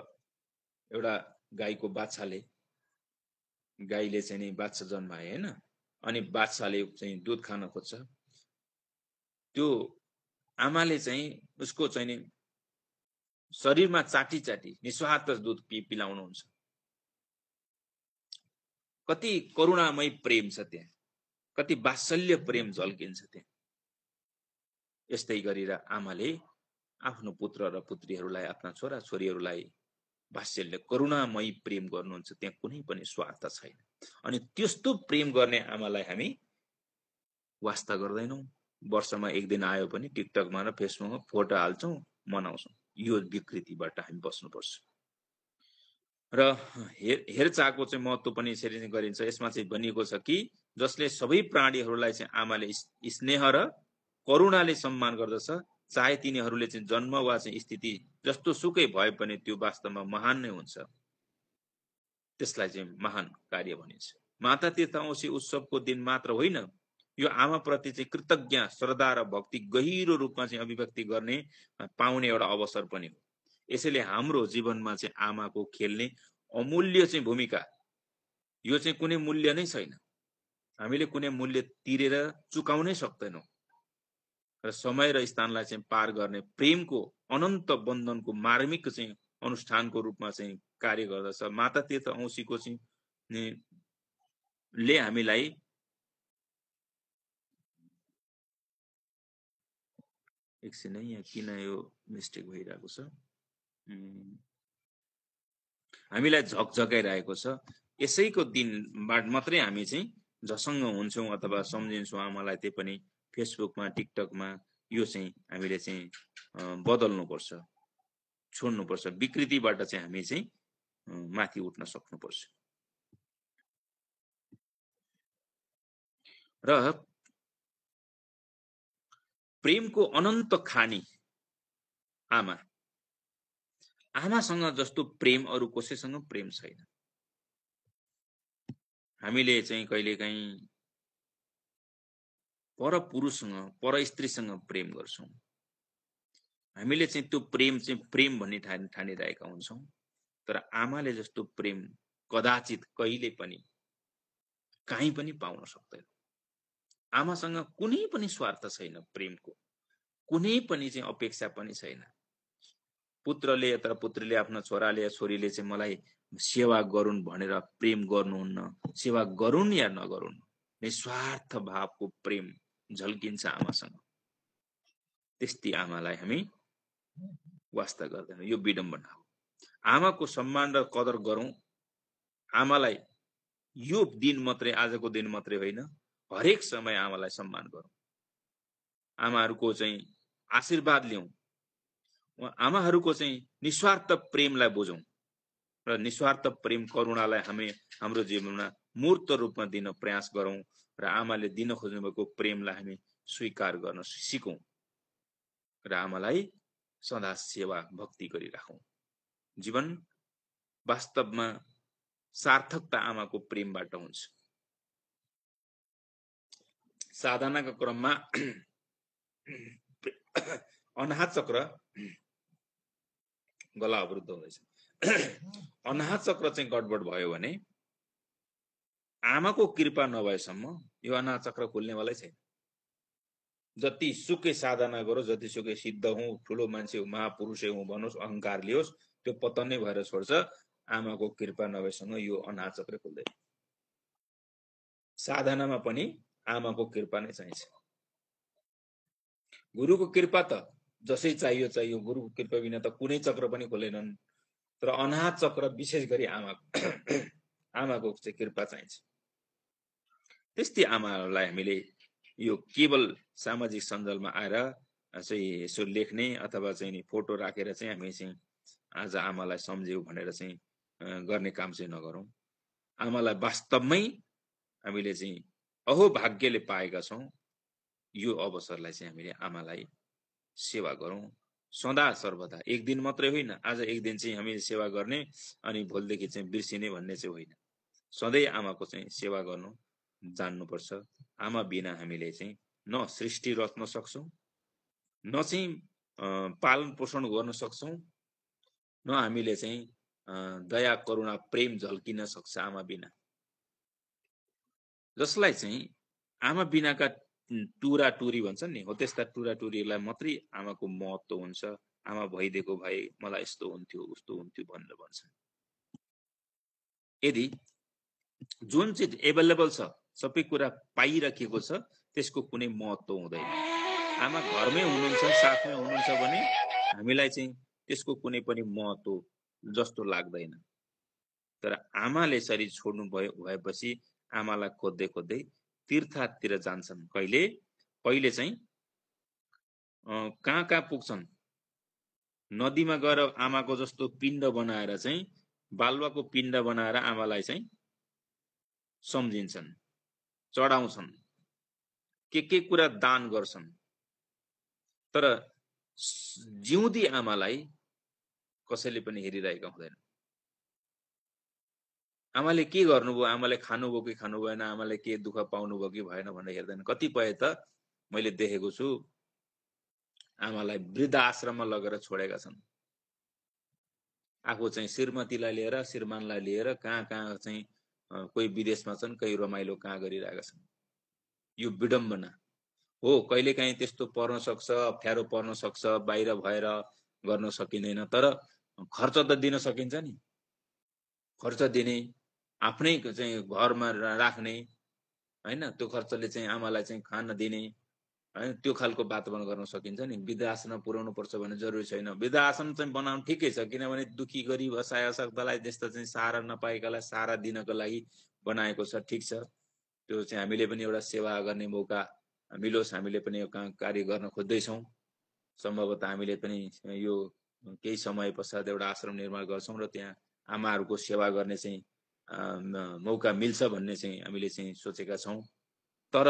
एउटा गाईको बाछाले, गाईले चाहिँ नि बाछा जन्माए हैन, अनि बाछाले चाहिँ दुध खान खोज्छ, त्यो आमाले चाहिँ उसको चाहिँ नि शरीरमा चाटी चाटी निस्वार्थ दुध पिलाउनुहुन्छ। कति करुणामय प्रेम छ त्यहाँ, कति वात्सल्य प्रेम झल्किन्छ त्यहाँ। यस्तै गरेर आमाले आफ्नो पुत्र र पुत्रीहरूलाई, आफ्ना छोरा छोरीहरूलाई वात्सल्य करुणामय प्रेम गर्नुहुन्छ। त्यहाँ कुनै पनि स्वार्थ छैन। अनि त्यस्तो प्रेम गर्ने आमालाई हामी वास्ता गर्दैनौँ। वर्षमा एक दिन आयो पनि टिकटकमा र फेसबुकमा फोटो हाल्छौँ, मनाउँछौँ। यो विकृतिबाट हामी बस्नुपर्छ। र हेरचाहको चाहिँ महत्त्व पनि यसरी नै गरिन्छ। यसमा चाहिँ भनिएको छ कि जसले सबै प्राणीहरूलाई चाहिँ आमाले स्नेह र करुणाले सम्मान गर्दछ, चाहे तिनीहरूले चाहिँ जन्म वा चाहिँ स्थिति जस्तो सुकै भए पनि त्यो वास्तवमा महान नै हुन्छ। त्यसलाई चाहिँ महान कार्य भनिन्छ। माता तीर्थ औँसी उत्सवको दिन मात्र होइन, यो आमाप्रति चाहिँ कृतज्ञ श्रद्धा र भक्ति गहिरो रूपमा चाहिँ अभिव्यक्ति गर्ने पाउने एउटा अवसर पनि हो। यसैले हाम्रो जीवनमा चाहिँ आमाको खेल्ने अमूल्य चाहिँ भूमिका, यो चाहिँ कुनै मूल्य नै छैन। हामीले कुनै मूल्य तिरेर चुकाउनै सक्दैनौँ। र समय र स्थानलाई चाहिँ पार गर्ने प्रेमको अनन्त बन्धनको मार्मिक चाहिँ अनुष्ठानको रूपमा चाहिँ कार्य गर्दछ। माता तीर्थ औँसीको चाहिँ ले हामीलाई एकछिन है, यहाँ किन यो मिस्टेक भइरहेको छ, हामीलाई झकझकाइरहेको छ। यसैको दिन मात्रै हामी चाहिँ झसङ्ग हुन्छौँ अथवा सम्झिन्छौँ आमालाई। त्यही पनि फेसबुकमा, टिकटकमा यो चाहिँ हामीले चाहिँ बदल्नुपर्छ, छोड्नुपर्छ। विकृतिबाट चाहिँ हामी चाहिँ माथि उठ्न सक्नुपर्छ। र प्रेमको अनन्त खानी आमा, आमासँग जस्तो प्रेम अरू कसैसँग प्रेम छैन। हामीले चाहिँ कहिलेकाहीँ पर पुरुषसँग पर स्त्रीसँग प्रेम गर्छौं। हामीले चाहिँ त्यो प्रेम चाहिँ प्रेम भन्ने ठानिरहेका हुन्छौं। तर आमाले जस्तो प्रेम कदाचित कहिले पनि कहीँ पनि पाउन सक्दैन। आमासँग कुनै पनि स्वार्थ छैन प्रेमको, कुनै पनि चाहिँ अपेक्षा पनि छैन। पुत्रले अथवा पुत्रीले आफ्नो छोराले या छोरीले चाहिँ मलाई सेवा गरून् भनेर प्रेम गर्नुहुन्न। सेवा गरून् या नगरून्, निस्वार्थ भावको प्रेम झल्किन्छ आमासँग। त्यस्ती आमालाई हामी वास्ता गर्दैनौँ, यो विडम्बना हो। आमाको सम्मान र कदर गरौँ। आमालाई यो दिन मात्रै, आजको दिन मात्रै होइन, हरेक समय आमालाई सम्मान गरौँ। आमाहरूको चाहिँ आशीर्वाद लिउँ। आमाहरूको चाहिँ निस्वार्थ प्रेमलाई बुझौँ र निस्वार्थ प्रेम करुणालाई हामी हाम्रो जीवनमा मूर्त रूपमा दिन प्रयास गरौँ र आमाले दिन खोज्नु भएको प्रेमलाई हामी स्वीकार गर्न सिकौँ र आमालाई सदा सेवा भक्ति गरिराखौँ। जीवन वास्तवमा सार्थकता आमाको प्रेमबाट हुन्छ। साधनाका क्रममा अनाहत चक्र गला अवरुद्ध हुँदैछ। अनाहत चक्र चाहिँ गडबड भयो भने आमाको कृपा नभएसम्म यो अनाहत चक्र खुल्नेवालै छैन। जति सुकै साधना गरोस्, जति सुकै सिद्ध हुँ, ठुलो मान्छे हुँ, महापुरुषै हुँ भन्नुहोस्, अहंकार लियोस्, त्यो पतन नै भएर छोड्छ। आमाको कृपा नभएसँग यो अनाहत चक्र खुल्दैन। साधनामा पनि आमाको कृपा नै चाहिन्छ। गुरुको कृपा त जसै चाहियो, गुरुको कृपा बिना त कुनै चक्र पनि खुलेनन्। तर अनाहत चक्र विशेष गरी आमाको चाहिँ कृपा चाहिन्छ। त्यस्तै आमालाई हामीले यो केवल सामाजिक सञ्जालमा आएर चाहिँ यसो लेख्ने अथवा चाहिँ नि फोटो राखेर चाहिँ हामी चाहिँ आज आमालाई सम्झ्यौ भनेर चाहिँ गर्ने काम चाहिँ नगरौँ। आमालाई वास्तवमै हामीले चाहिँ अहो भाग्यले पाएका छौँ। यो अवसरलाई चाहिँ हामीले आमालाई सेवा गरौँ सदा सर्वदा। एक दिन मात्रै होइन, आज एक दिन चाहिँ हामीले सेवा गर्ने अनि भोलिदेखि चाहिँ बिर्सिने भन्ने चाहिँ होइन। सधैँ आमाको चाहिँ सेवा गर्नु जान्नुपर्छ। आमा बिना हामीले चाहिँ न सृष्टि रच्न सक्छौँ, न चाहिँ पालन पोषण गर्न सक्छौँ, न हामीले चाहिँ दया करुणा प्रेम झल्किन सक्छ आमा बिना। जसलाई चाहिँ आमा बिनाका टुरा टुरी भन्छन् नि, हो त्यस्ता टुरा टुरीलाई मात्रै आमाको महत्त्व हुन्छ। आमा भइदिएको भए मलाई यस्तो हुन्थ्यो उस्तो हुन्थ्यो भनेर भन्छन्। यदि जुन चाहिँ एभाइलेबल छ, सबै कुरा पाइराखेको छ, त्यसको कुनै महत्त्व हुँदैन। आमा घरमै हुनुहुन्छ, साथमै हुनुहुन्छ भने हामीलाई चाहिँ त्यसको कुनै पनि महत्त्व जस्तो लाग्दैन। तर आमाले शरीर छोड्नु भएपछि आमालाई खोज्दै खोज्दै तीर्थतिर जान्छन्। पहिले चाहिँ कहाँ कहाँ पुग्छन्? नदीमा गएर आमाको जस्तो पिण्ड बनाएर चाहिँ, बालुवाको पिण्ड बनाएर आमालाई चाहिँ सम्झिन्छन्, चढाउँछन्, के कुरा दान गर्छन्। तर जिउँदी आमालाई कसैले पनि हेरिरहेका हुँदैन। आमाले के गर्नुभयो, आमाले खानुभयो कि खानु भएन, आमाले के दुःख पाउनुभयो कि भएन भनेर हेर्दैन। कतिपय त मैले देखेको छु आमालाई वृद्ध आश्रममा लगेर छोडेका छन्। आफू चाहिँ श्रीमतीलाई लिएर, श्रीमानलाई लिएर कहाँ कहाँ चाहिँ कोही विदेशमा छन्, कोही रमाइलो कहाँ गरिरहेका छन्। यो विडम्बना हो। कहिलेकाहीँ त्यस्तो पर्न सक्छ, अप्ठ्यारो पर्न सक्छ, बाहिर भएर गर्न सकिँदैन। तर खर्च त दिन सकिन्छ नि। खर्च दिने, आफ्नै चाहिँ घरमा राख्ने हैन, त्यो खर्चले चाहिँ आमालाई चाहिँ खान दिने हैन, त्यो खालको वातावरण गर्न सकिन्छ नि। वृद्धाश्रम पुर्याउनु पर्छ भन्ने जरुरी छैन। वृद्धाश्रम चाहिँ बनाउनु ठिकै छ, किनभने दुखी गरिब असहाय असक्तलाई त्यस्ता चाहिँ सहारा नपाएकालाई सहारा दिनको लागि बनाएको छ। ठिक छ, त्यो चाहिँ हामीले पनि एउटा सेवा गर्ने मौका मिलोस्, हामीले पनि यो कार्य गर्न खोज्दैछौँ। सम्भवतः हामीले पनि यो केही समय पश्चात एउटा आश्रम निर्माण गर्छौँ र त्यहाँ आमाहरूको सेवा गर्ने चाहिँ मौका मिल्छ भन्ने चाहिँ हामीले चाहिँ सोचेका छौँ। तर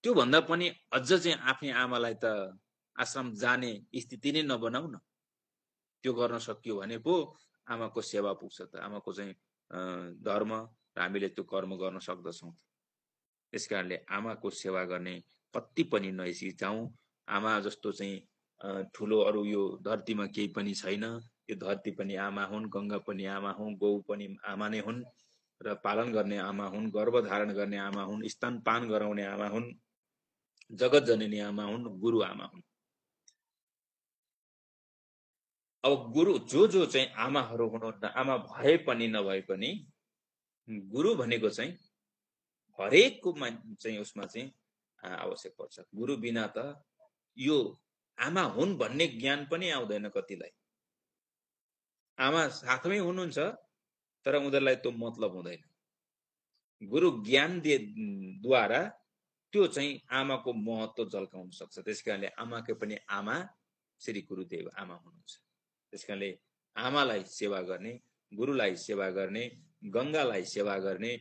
त्यो भन्दा पनि अझ चाहिँ आफ्नै आमालाई त आश्रम जाने स्थिति नै नबनाऊ न। त्यो गर्न सकियो भने पो आमाको सेवा पुग्छ त। आमाको चाहिँ धर्म र हामीले त्यो कर्म गर्न सक्दछौँ। त्यसकारणले आमाको सेवा गर्ने कति पनि नहिचकिचाउँ। आमा जस्तो चाहिँ ठुलो अरू यो धरतीमा केही पनि छैन। यो धरती पनि आमा हुन्, गङ्गा पनि आमा हुन्, गौ पनि आमा नै हुन् र पालन गर्ने आमा हुन्, गर्भधारण गर्ने आमा हुन्, स्तनपान गराउने आमा हुन्, जगत जननी आमा हुन्, गुरु आमा हुन्। अब गुरु जो चाहिँ आमाहरू हुनुहुन्न, आमा भए पनि नभए पनि गुरु भनेको चाहिँ हरेकको चाहिँ उसमा चाहिँ आवश्यक पर्छ। गुरु बिना त यो आमा हुन् भन्ने ज्ञान पनि आउँदैन कतिलाई। आमा साथमै हुनुहुन्छ तर उनीहरूलाई त्यो मतलब हुँदैन। गुरु ज्ञान द्वारा त्यो चाहिँ आमाको महत्त्व झल्काउन सक्छ। त्यसकारणले आमाकै पनि आमा श्री गुरुदेव आमा हुनुहुन्छ। त्यसकारणले आमालाई सेवा गर्ने, गुरुलाई सेवा गर्ने, गङ्गालाई सेवा गर्ने,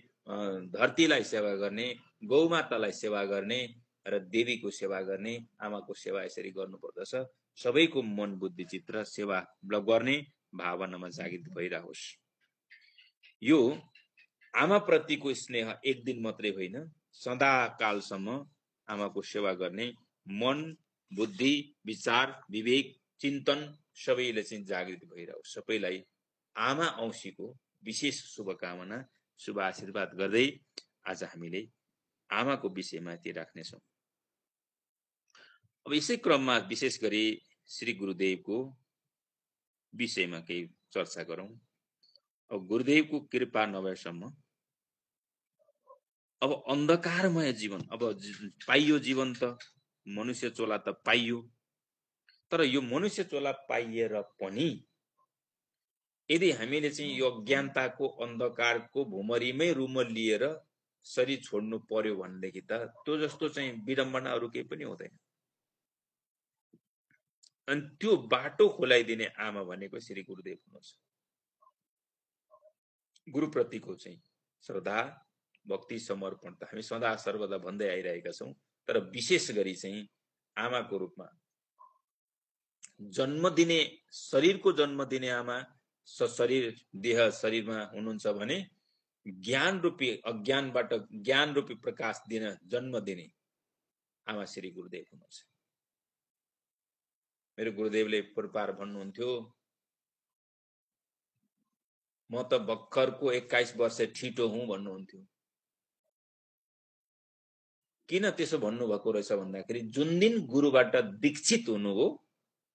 धरतीलाई सेवा गर्ने, गौमातालाई सेवा गर्ने र देवीको सेवा गर्ने, आमाको सेवा यसरी गर्नुपर्दछ। सबैको मन बुद्धि चित्त र सेवा गर्ने भावनामा जागृत भइरहोस्। यो आमाप्रतिको स्नेह एक दिन मात्रै होइन, सदाकालसम्म आमाको सेवा गर्ने मन, बुद्धि, विचार, विवेक, चिन्तन सबैले चाहिँ जागृत भइरहोस्। सबैलाई आमा औँसीको विशेष शुभकामना, शुभ आशीर्वाद गर्दै आज हामीले आमाको विषयमा यति राख्नेछौँ। अब यसै क्रममा विशेष गरी श्री गुरुदेवको विषयमा केही चर्चा गरौँ। अब गुरुदेवको कृपा नभएसम्म अब अन्धकारमय जीवन, अब पाइयो जीवन त मनुष्य चोला त पाइयो, तर यो मनुष्य चोला पाइएर पनि यदि हामीले चाहिँ यो अज्ञानताको अन्धकारको भुमरीमै रुमल लिएर शरीर छोड्नु पर्यो भनेदेखि त त्यो जस्तो चाहिँ विडम्बना अरू केही पनि हुँदैन। अनि त्यो बाटो खोलाइदिने आमा भनेको श्री गुरुदेव हुनुहुन्छ। गुरुप्रतिको चाहिँ श्रद्धा, भक्ति, समर्पण त हामी सदा सर्वदा भन्दै आइरहेका छौँ, तर विशेष गरी चाहिँ आमाको रूपमा जन्म दिने, शरीरको जन्म दिने आमा, शरीर देह शरीरमा हुनुहुन्छ भने ज्ञान रूपी अज्ञानबाट ज्ञान रूपी प्रकाश दिन जन्म दिने आमा श्री गुरुदेव हुनुहुन्छ। मेरो गुरुदेवले पूर्वार भन्नुहुन्थ्यो, म त भर्खरको 21 वर्ष ठिटो हुँ भन्नुहुन्थ्यो। किन त्यसो भन्नुभएको रहेछ भन्दाखेरि जुन दिन गुरुबाट दीक्षित हुनुभयो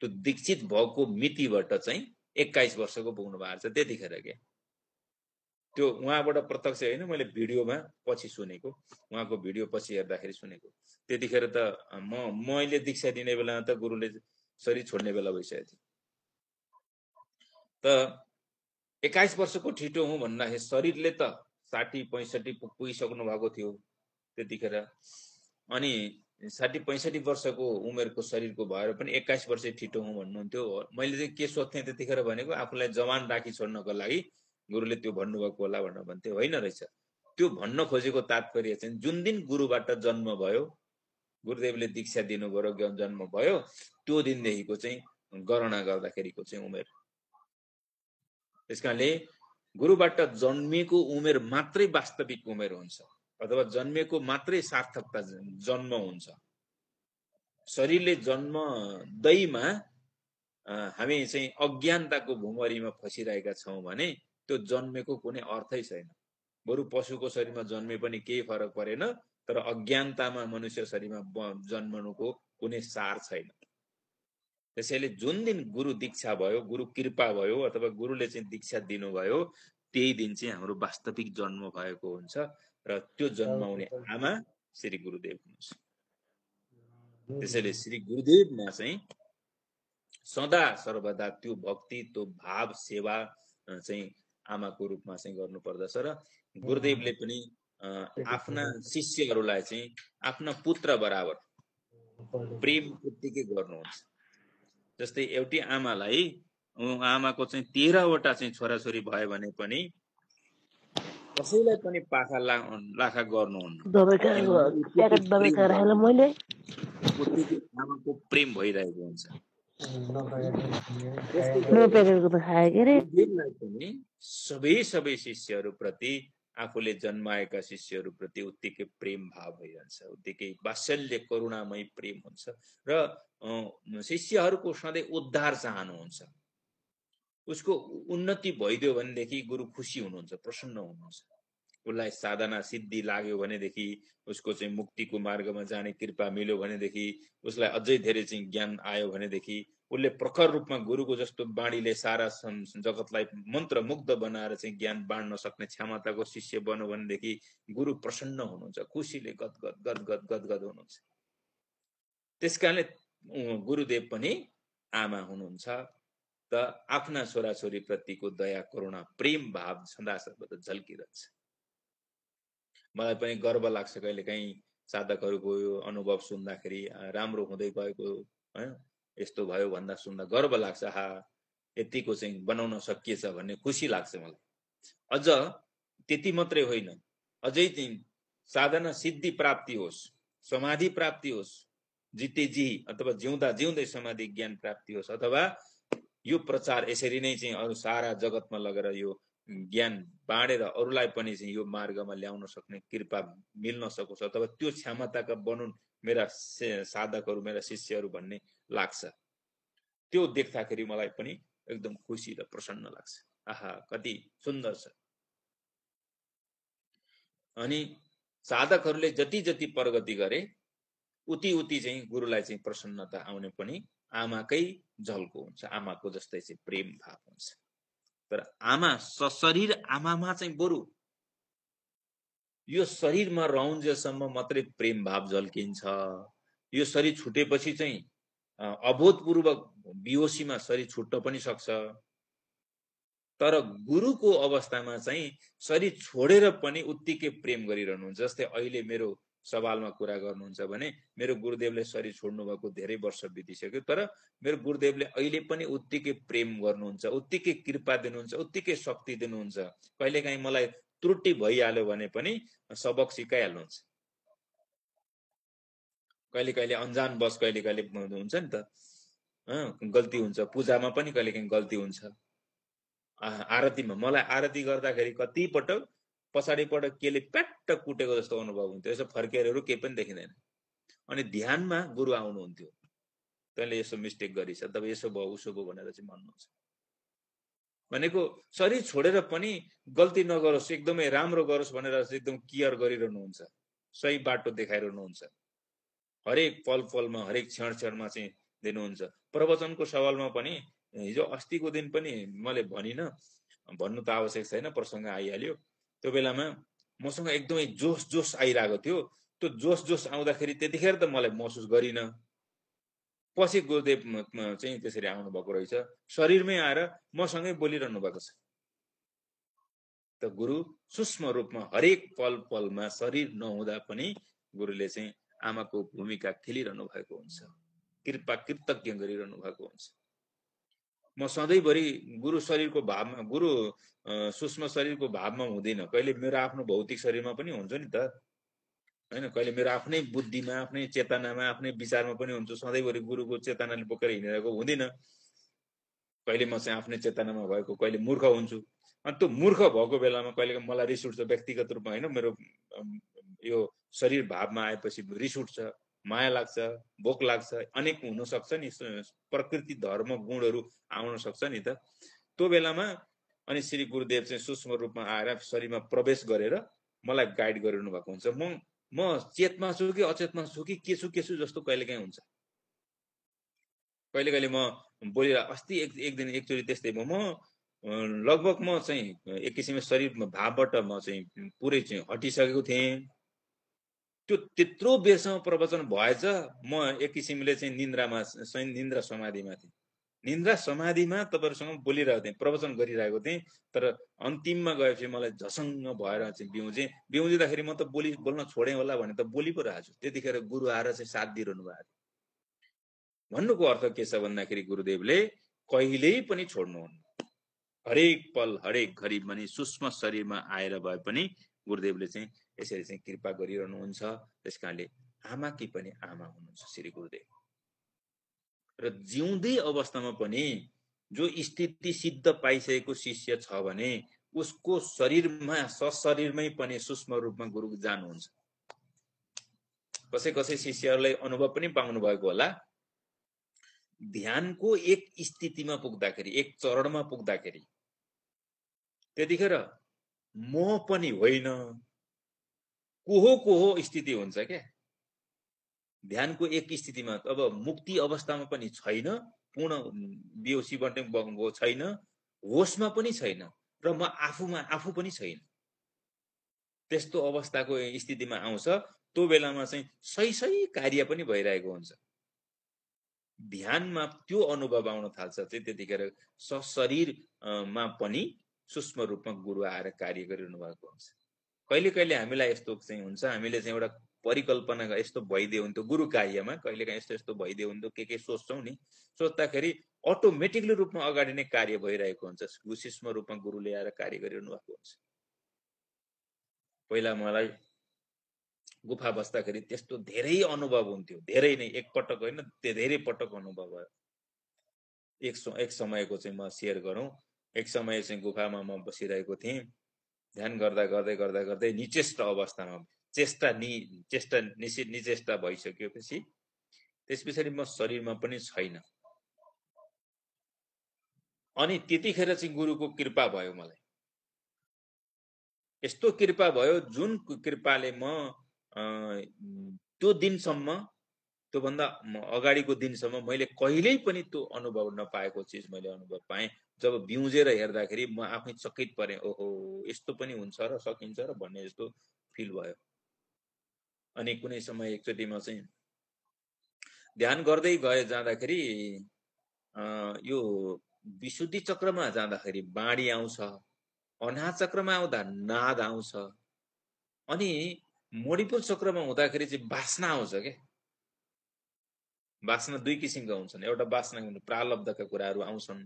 त्यो दीक्षित भएको मितिबाट चाहिँ 21 वर्षको पुग्नु भएको छ। त्यतिखेर के त्यो उहाँबाट प्रत्यक्ष होइन, मैले भिडियोमा पछि सुनेको, उहाँको भिडियो पछि हेर्दाखेरि सुनेको। त्यतिखेर त मैले दीक्षा दिने बेलामा त गुरुले शरीर छोड्ने बेला भइसकेको थियो। त 21 वर्षको ठिटो हुँ भन्दाखेरि शरीरले त 60-65 पुगिसक्नु भएको थियो त्यतिखेर। अनि 60-65 वर्षको उमेरको शरीरको भएर पनि 21 वर्ष ठिटो हुँ भन्नुहुन्थ्यो। मैले चाहिँ के सोध्थेँ त्यतिखेर भनेको आफूलाई जवान राखी छोड्नको लागि गुरुले त्यो भन्नुभएको होला भनेर भन्थ्यो। होइन रहेछ, त्यो भन्न खोजेको तात्पर्य चाहिँ जुन दिन गुरुबाट जन्म भयो, गुरुदेवले दीक्षा दिनुभयो र जन्म भयो, त्यो दिनदेखिको चाहिँ गणना गर्दाखेरिको चाहिँ उमेर। त्यसकारणले गुरुबाट जन्मिएको उमेर मात्रै वास्तविक उमेर हुन्छ अथवा जन्मेको मात्रै सार्थकता जन्म हुन्छ। शरीरले जन्मदैमा हामी चाहिँ अज्ञानताको भुमरीमा फसिरहेका छौँ भने त्यो जन्मेको कुनै अर्थै छैन। बरु पशुको शरीरमा जन्मे पनि केही फरक परेन, तर अज्ञानतामा मनुष्य शरीरमा जन्मनुको कुनै सार छैन। त्यसैले जुन दिन गुरु दीक्षा भयो, गुरु कृपा भयो अथवा गुरुले चाहिँ दीक्षा दिनुभयो, त्यही दिन चाहिँ हाम्रो वास्तविक जन्म भएको हुन्छ र त्यो जन्माउने आमा श्री गुरुदेव हुनुहुन्छ। त्यसैले श्री गुरुदेवमा चाहिँ सदा सर्वदा त्यो भक्ति, त्यो भाव, सेवा चाहिँ आमाको रूपमा चाहिँ गर्नु पर्दछ र गुरुदेवले पनि आफ्ना शिष्यहरूलाई चाहिँ आफ्ना पुत्र बराबर प्रेम उत्तिकै गर्नुहुन्छ। जस्तै एउटी आमालाई आमाको चाहिँ 13वटा चाहिँ छोराछोरी भयो भने पनि कसैलाई पनि पाखा लाखा गर्नुहुन्न। आमाको प्रेम भइरहेको हुन्छ। सबै शिष्यहरूप्रति आफूले जन्माएका शिष्यहरूप्रति उत्तिकै प्रेम भाव भइरहन्छ, उत्तिकै वात्सल्य करुणामय प्रेम हुन्छ र शिष्यहरूको सधैँ उद्धार चाहनुहुन्छ। उसको उन्नति भइदियो भनेदेखि गुरु खुसी हुनुहुन्छ, प्रसन्न हुनुहुन्छ। उसलाई साधना सिद्धि लाग्यो भनेदेखि, उसको चाहिँ मुक्तिको मार्गमा जाने कृपा मिल्यो भनेदेखि, उसलाई अझै धेरै चाहिँ ज्ञान आयो भनेदेखि, उसले प्रखर रूपमा गुरुको जस्तो बाणीले सारा जगतलाई मन्त्रमुग्ध बनाएर चाहिँ ज्ञान बाँड्न सक्ने क्षमताको शिष्य बन्यो भनेदेखि गुरु प्रसन्न हुनुहुन्छ, खुसीले गदगद गदगद गदगद हुनुहुन्छ। त्यसकारणले गुरुदेव पनि आमा हुनुहुन्छ त आफ्ना छोराछोरी प्रतिको दया करुणा प्रेम भाव सदा सर्वदा झल्किरहन्छ। मलाई पनि गर्व लाग्छ कहिलेकाहीँ साधकहरूको यो अनुभव सुन्दाखेरि, राम्रो हुँदै गएको हैन, यस्तो भयो भन्दा सुन्दा गर्व लाग्छ। हा, यतिको चाहिँ बनाउन सकिएछ भन्ने खुसी लाग्छ मलाई। अझ त्यति मात्रै होइन, अझै चाहिँ साधना सिद्धि प्राप्ति होस्, समाधि प्राप्ति होस्, जिते जी अथवा जिउँदा जिउँदै समाधि ज्ञान प्राप्ति होस्, अथवा यो प्रचार यसरी नै चाहिँ अरू सारा जगतमा लगेर यो ज्ञान बाँडेर अरूलाई पनि चाहिँ यो मार्गमा ल्याउन सक्ने कृपा मिल्न सकोस्, अथवा त्यो क्षमताका बनुन् मेरा साधकहरू, मेरा शिष्यहरू भन्ने लाग्छ। त्यो देख्दाखेरि मलाई पनि एकदम खुसी र प्रसन्न लाग्छ। आहा, कति सुन्दर छ। अनि साधकहरूले जति जति प्रगति गरे उति उति चाहिँ गुरुलाई चाहिँ प्रसन्नता आउने पनि आमाकै झल्को हुन्छ, आमाको जस्तै चाहिँ प्रेम भाव हुन्छ। तर आमा सशरीर आमामा चाहिँ बरु यो शरीरमा रहन्जेलसम्म मात्रै प्रेम भाव झल्किन्छ। यो शरीर छुटेपछि चाहिँ अभूतपूर्व बिहोसीमा शरीर छुट्न पनि सक्छ। तर गुरुको अवस्थामा चाहिँ शरीर छोडेर पनि उत्तिकै प्रेम गरिरहनुहुन्छ। जस्तै अहिले मेरो सवालमा कुरा गर्नुहुन्छ भने मेरो गुरुदेवले शरीर छोड्नु भएको धेरै वर्ष बितिसक्यो, तर मेरो गुरुदेवले अहिले पनि उत्तिकै प्रेम गर्नुहुन्छ, उत्तिकै कृपा दिनुहुन्छ, उत्तिकै शक्ति दिनुहुन्छ। कहिलेकाहीँ मलाई त्रुटि भइहाल्यो भने पनि सबक सिकाइहाल्नुहुन्छ। कहिले कहिले अन्जान बस कहिले कहिले हुन्छ नि त, गल्ती हुन्छ। पूजामा पनि कहिलेकाहीँ गल्ती हुन्छ। आरतीमा मलाई आरती गर्दाखेरि कति पटक पछाडिबाट केले प्याट्ट कुटेको जस्तो अनुभव हुन्थ्यो। यसो फर्केरहरू केही पनि देखिँदैन। अनि ध्यानमा गुरु आउनुहुन्थ्यो, तैँले यसो मिस्टेक गरिस् अथवा यसो भयो उसो भयो भनेर चाहिँ भन्नुहुन्छ। भनेको शरीर छोडेर पनि गल्ती नगरोस्, एकदमै राम्रो गरोस् भनेर एकदम केयर गरिरहनुहुन्छ, सही बाटो देखाइरहनुहुन्छ। हरेक पल पलमा हरेक क्षण क्षणमा चाहिँ दिनुहुन्छ। प्रवचनको सवालमा पनि हिजो अस्तिको दिन पनि मैले भनिनँ, भन्नु त आवश्यक छैन, प्रसङ्ग आइहाल्यो। त्यो बेलामा मसँग एकदमै जोस जोस आइरहेको थियो। त्यो जोस जोस आउँदाखेरि त्यतिखेर त मलाई महसुस गरिनँ। पछि गुरुदेव चाहिँ त्यसरी आउनुभएको रहेछ, शरीरमै आएर मसँगै बोलिरहनु भएको छ। त गुरु सूक्ष्म रूपमा हरेक पल पलमा शरीर नहुँदा पनि गुरुले चाहिँ आमाको भूमिका खेलिरहनु भएको हुन्छ, कृपा कृतज्ञ गरिरहनु भएको हुन्छ। म सधैँभरि गुरु शरीरको भावमा, गुरु सूक्ष्म शरीरको भावमा हुँदिनँ। कहिले मेरो आफ्नो भौतिक शरीरमा पनि हुन्छ नि त, हैन? कहिले मेरो आफ्नै बुद्धिमा, आफ्नै चेतनामा, आफ्नै विचारमा पनि हुन्छु। सधैँभरि गुरुको चेतनाले बोकेर हिँडिरहेको हुँदिनँ। कहिले म चाहिँ आफ्नै चेतनामा भएको, कहिले मूर्ख हुन्छु। अनि त्यो मूर्ख भएको बेलामा कहिले मलाई रिस उठ्छ व्यक्तिगत रूपमा, हैन? मेरो यो शरीर भावमा आएपछि रिस उठ्छ, माया लाग्छ, भोक लाग्छ, अनेक हुन सक्छ नि, प्रकृति धर्म गुणहरू आउन सक्छ नि त। त्यो बेलामा अनि श्री गुरुदेव चाहिँ सूक्ष्म रूपमा आएर शरीरमा प्रवेश गरेर मलाई गाइड गरिरहनु भएको हुन्छ। म चेतमा छु कि अचेतमा छु कि के छु जस्तो कहिलेकाहीँ हुन्छ। कहिले कहिले म बोलेर अस्ति एक दिन एकचोटि त्यस्तै भयो। म लगभग म चाहिँ एक किसिमले शरीरमा भावबाट म चाहिँ पुरै चाहिँ हटिसकेको थिएँ। त्यो त्यत्रो बेरसम्म प्रवचन भएछ, म एक किसिमले चाहिँ निन्द्रामा, निन्द्रा समाधिमा थिएँ। निन्द्रा समाधिमा तपाईँहरूसँग बोलिरहेको थिएँ, प्रवचन गरिरहेको थिएँ। तर अन्तिममा गएपछि मलाई झसङ्ग भएर चाहिँ बिउजिँदाखेरि म त बोल्न छोडेँ होला भने त बोली पो रहेको छु। त्यतिखेर गुरु आएर चाहिँ साथ दिइरहनु भएको थियो। भन्नुको अर्थ के छ भन्दाखेरि गुरुदेवले कहिल्यै पनि छोड्नुहुन्न। हरेक पल हरेक घडी पनि सूक्ष्म शरीरमा आएर भए पनि गुरुदेवले चाहिँ यसरी चाहिँ कृपा गरिरहनुहुन्छ। त्यसकारणले आमाकी पनि आमा हुनुहुन्छ श्री गुरुदेव। र जिउँदै अवस्थामा पनि जो स्थिति सिद्ध पाइसकेको शिष्य छ भने उसको शरीरमा सशरीरमै पनि सूक्ष्म रूपमा गुरु जानुहुन्छ। कसै कसै शिष्यहरूलाई अनुभव पनि पाउनु भएको होला। ध्यानको एक स्थितिमा पुग्दाखेरि, एक चरणमा पुग्दाखेरि त्यतिखेर म पनि होइन को हो स्थिति हुन्छ क्या। ध्यानको एक स्थितिमा अब मुक्ति अवस्थामा पनि छैन, पूर्ण बेहोसीबाट बगेको छैन, होसमा पनि छैन र म आफू पनि छैन। त्यस्तो अवस्थाको स्थितिमा आउँछ। त्यो बेलामा चाहिँ सही कार्य पनि भइरहेको हुन्छ। ध्यानमा त्यो अनुभव आउन थाल्छ चाहिँ त्यतिखेर सशरीरमा पनि सूक्ष्म रूपमा गुरु आएर कार्य गरिरहनु भएको हुन्छ। कहिले कहिले हामीलाई यस्तो चाहिँ हुन्छ, हामीले चाहिँ एउटा परिकल्पना यस्तो भइदियो हुन्थ्यो गुरु कार्यमा, कहिले काहीँ यस्तो भइदियो हुन्थ्यो के सोच्छौँ नि, सोच्दाखेरि अटोमेटिकली रूपमा अगाडि नै कार्य भइरहेको हुन्छ। सूक्ष्म रूपमा गुरुले आएर कार्य गरिरहनु भएको हुन्छ। पहिला मलाई गुफा बस्दाखेरि त्यस्तो धेरै अनुभव हुन्थ्यो, धेरै नै, एकपटक होइन धेरै पटक अनुभव भयो। एक समयको चाहिँ म सेयर गरौँ। एक समय चाहिँ गुफामा म बसिरहेको थिएँ। ध्यान गर्दै निचेष्ट अवस्थामा, निचेष्टा भइसकेपछि त्यस पछाडि म शरीरमा पनि छैन। अनि त्यतिखेर चाहिँ गुरुको कृपा भयो मलाई। यस्तो कृपा भयो जुन कृपाले म त्यो दिनसम्म, त्योभन्दा अगाडिको दिनसम्म मैले कहिल्यै पनि त्यो अनुभव नपाएको चिज मैले अनुभव पाएँ। जब बिउजेर हेर्दाखेरि म आफै चकित परेँ, ओहो यस्तो पनि हुन्छ र सकिन्छ र भन्ने जस्तो फिल भयो। अनि कुनै समय एकचोटि म चाहिँ ध्यान गर्दै जाँदाखेरि यो विशुद्धि चक्रमा जाँदाखेरि बाणी आउँछ, अनाहत चक्रमा आउँदा नाद आउँछ, अनि मणिपुर चक्रमा हुँदाखेरि चाहिँ वासना आउँछ के। वासना दुई किसिमका हुन्छन्। एउटा वासना प्रालब्धका कुराहरू आउँछन्,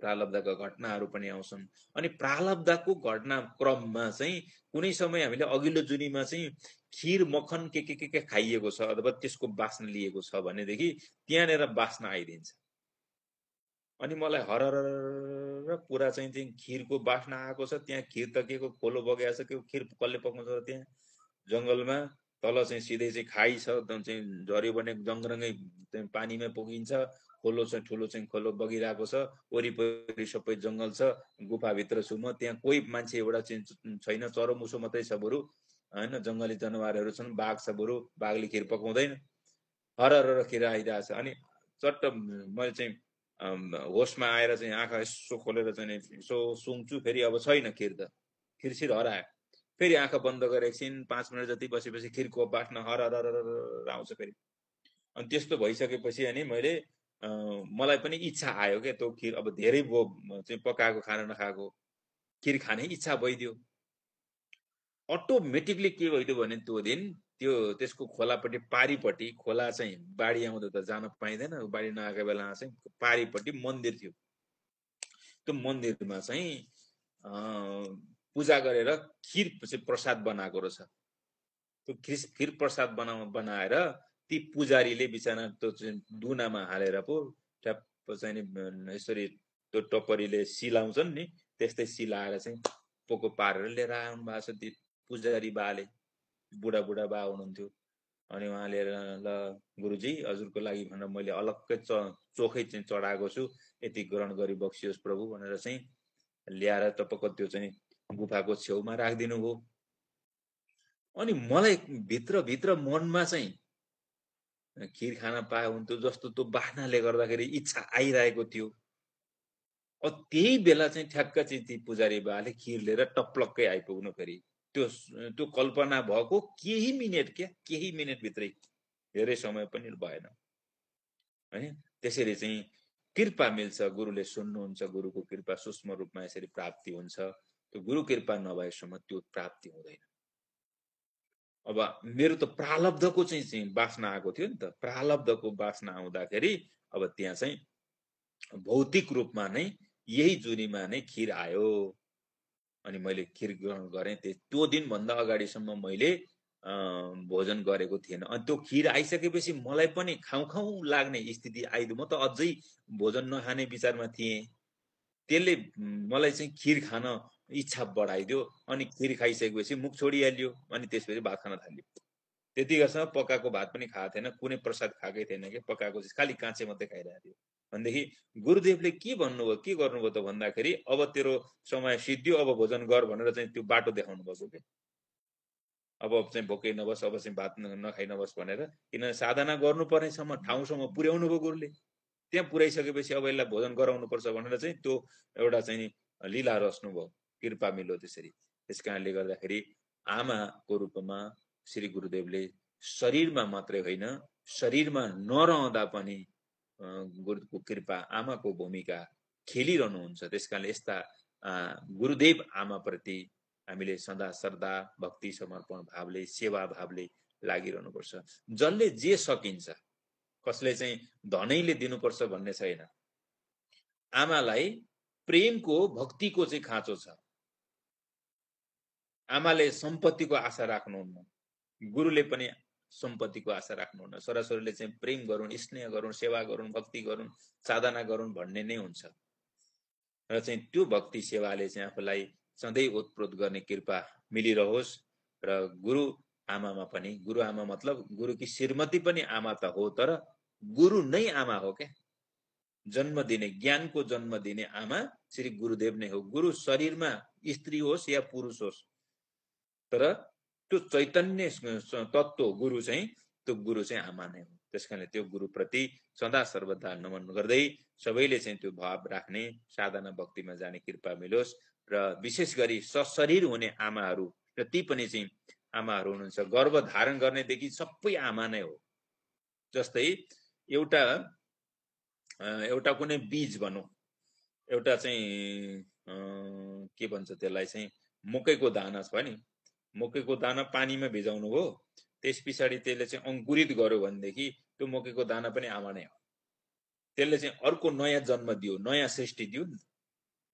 प्रालब्धका घटनाहरू पनि आउँछन्। अनि प्रालब्धको घटना क्रममा चाहिँ कुनै समय हामीले अघिल्लो जुनीमा चाहिँ खिर मक्खन के खाइएको छ अथवा त्यसको वासना लिएको छ भनेदेखि त्यहाँनिर वासना आइदिन्छ। अनि मलाई हरर पुरा चाहिँ खिरको वासना आएको छ। त्यहाँ खिर त के को खोलो बगेको छ, के खिर कसले पकाउँछ, त्यहाँ जङ्गलमा तल चाहिँ सिधै चाहिँ खाइ छ, चाहिँ झऱ्यो भने जङ्गरङ्गै पानीमा पुगिन्छ। खोलो चाहिँ ठुलो चाहिँ खोलो बगिरहेको छ, वरिपरि सबै जङ्गल छ, गुफाभित्र छु म। त्यहाँ कोही मान्छे एउटा चाहिँ छैन, चरोमुसो मात्रै छ बरु, होइन जङ्गली जनावरहरू छन्, बाघ छ बरु, बाघले खिर पकाउँदैन। हरर खिर आइरहेको छ। अनि चट्ट मैले चाहिँ होसमा आएर चाहिँ आँखा यसो खोलेर चाहिँ यसो सुँग्छु, फेरि अब छैन खिर, त खिरसिर हरायो। फेरि आँखा बन्द गरेर एकछिन 5 मिनट जति बसेपछि खिरको बास्ना हरर आउँछ फेरि। अनि त्यस्तो भइसकेपछि अनि मैले मलाई पनि इच्छा आयो क्या, त्यो खिर अब धेरै चाहिँ पकाएको खाना नखाएको, खिर खाने इच्छा भइदियो। अटोमेटिकली के भइदियो भने त्यो दिन त्यसको खोलापट्टि पारिपट्टि, खोला चाहिँ बाढी आउँदा त जान पाइँदैन, बाढी नआएको बेलामा चाहिँ पारिपट्टि मन्दिर थियो। त्यो मन्दिरमा चाहिँ पूजा गरेर खिर चाहिँ प्रसाद बनाएको रहेछ। त्यो खिर प्रसाद बनाएर ती पुजारीले बिचरा त्यो चाहिँ दुनामा हालेर पो ट्याप्प चाहिँ यसरी त्यो टप्परीले सिलाउँछन् नि, त्यस्तै सिलाएर चाहिँ पोको पारेर लिएर आउनु भएको छ ती पुजारी बाले। बुढा बा हुनुहुन्थ्यो। अनि उहाँले ल गुरुजी हजुरको लागि भनेर मैले अलग्गै चोखै चाहिँ चढाएको छु, यति ग्रहण गरी बक्सियोस् प्रभु भनेर चाहिँ ल्याएर टपक्क त्यो चाहिँ गुफाको छेउमा राखिदिनु भयो। अनि मलाई भित्र मनमा चाहिँ खिर खान पाए हुन्थ्यो जस्तो त्यो बास्नाले गर्दाखेरि इच्छा आइरहेको थियो। त्यही बेला चाहिँ ठ्याक्क चाहिँ ती पुजारी बाले खिर लिएर टप्लक्कै आइपुग्नु। फेरि त्यो कल्पना भएको केही मिनेटभित्रै, धेरै समय पनि भएन। हैन, त्यसरी चाहिँ कृपा मिल्छ, गुरुले सुन्नुहुन्छ, गुरुको कृपा सूक्ष्म रूपमा यसरी प्राप्ति हुन्छ। त्यो गुरु कृपा नभएसम्म त्यो प्राप्ति हुँदैन। अब मेरो त प्रालब्धको चाहिँ वासना आएको थियो नि त। प्रालब्धको वासना आउँदाखेरि अब त्यहाँ चाहिँ भौतिक रूपमा नै यही जुनीमा नै खिर आयो। अनि मैले खिर ग्रहण गरेँ। त्यो दिनभन्दा अगाडिसम्म मैले भोजन गरेको थिएन। अनि त्यो खिर आइसकेपछि मलाई पनि खाउँ लाग्ने स्थिति आइदियो। म त अझै भोजन नखाने विचारमा थिएँ। त्यसले मलाई चाहिँ खिर खान इच्छा बढाइदियो अनि खिर खाइसकेपछि मुख छोडिहाल्यो अनि त्यसपछि भात खान थाल्यो। त्यतिखेरसम्म पकाएको भात पनि खाएको थिएन, कुनै प्रसाद खाएकै थिएन कि पकाएको चाहिँ खालि काँचे मात्रै खाइरहेको थियो। भनेदेखि गुरुदेवले के भन्नुभयो, के गर्नुभयो त भन्दाखेरि अब तेरो समय सिद्धियो, अब भोजन गर भनेर चाहिँ त्यो बाटो देखाउनु भएको के। अब चाहिँ भोकै नबस्, अब चाहिँ भात नखाइ नबस् भनेर, किनभने साधना गर्नुपर्नेसम्म ठाउँसम्म पुर्याउनु भयो गुरुले। त्यहाँ पुर्याइसकेपछि अब यसलाई भोजन गराउनुपर्छ भनेर चाहिँ त्यो एउटा चाहिँ लीला रच्नुभयो, कृपा मिल्यो त्यसरी। त्यस कारणले गर्दाखेरि आमाको रूपमा श्री गुरुदेवले शरीरमा मात्रै होइन, शरीरमा नरहँदा पनि गुरुको कृपा, आमाको भूमिका खेलिरहनुहुन्छ। त्यस कारणले यस्ता गुरुदेव आमाप्रति हामीले सदा श्रद्धा, भक्ति, समर्पण भावले, सेवा भावले लागिरहनुपर्छ। जसले जे सकिन्छ, कसले चाहिँ धनैले दिनुपर्छ भन्ने छैन। आमालाई प्रेमको, भक्तिको चाहिँ खाँचो छ। आमाले सम्पत्तिको आशा राख्नुहुन्न, गुरुले पनि सम्पत्तिको आशा राख्नुहुन्न। छोराछोरीले चाहिँ प्रेम गरून्, स्नेह गरून्, सेवा गरून्, भक्ति गरून्, साधना गरून् भन्ने नै हुन्छ। र चाहिँ त्यो भक्ति सेवाले चाहिँ आफूलाई सधैँ ओतप्रोत गर्ने कृपा मिलिरहोस्। र गुरु आमामा पनि, गुरु आमा मतलब गुरुकी श्रीमती पनि आमा त हो, तर गुरु नै आमा हो क्या। जन्म दिने, ज्ञानको जन्म दिने आमा श्री गुरुदेव नै हो। गुरु शरीरमा स्त्री होस् या पुरुष होस्, तर त्यो चैतन्य तत्त्व गुरु चाहिँ, त्यो गुरु चाहिँ आमा नै हो। त्यसकारणले त्यो गुरुप्रति सदा सर्वदा नमन गर्दै सबैले चाहिँ त्यो भाव राख्ने, साधना भक्तिमा जाने कृपा मिलोस्। र विशेष गरी सशरीर हुने आमाहरू जति पनि चाहिँ आमाहरू हुनुहुन्छ, गर्भ धारण गर्नेदेखि सबै आमा नै हो। जस्तै एउटा कुनै बीज भनौँ, एउटा चाहिँ के भन्छ त्यसलाई चाहिँ मकैको दाना छ नि, मकैको दाना पानीमा भिजाउनु भयो, त्यस पछाडि त्यसले चाहिँ अङ्कुरित गर्यो भनेदेखि त्यो मकैको दाना पनि आमा नै हो। त्यसले चाहिँ अर्को नयाँ जन्म दियो, नयाँ सृष्टि दियो,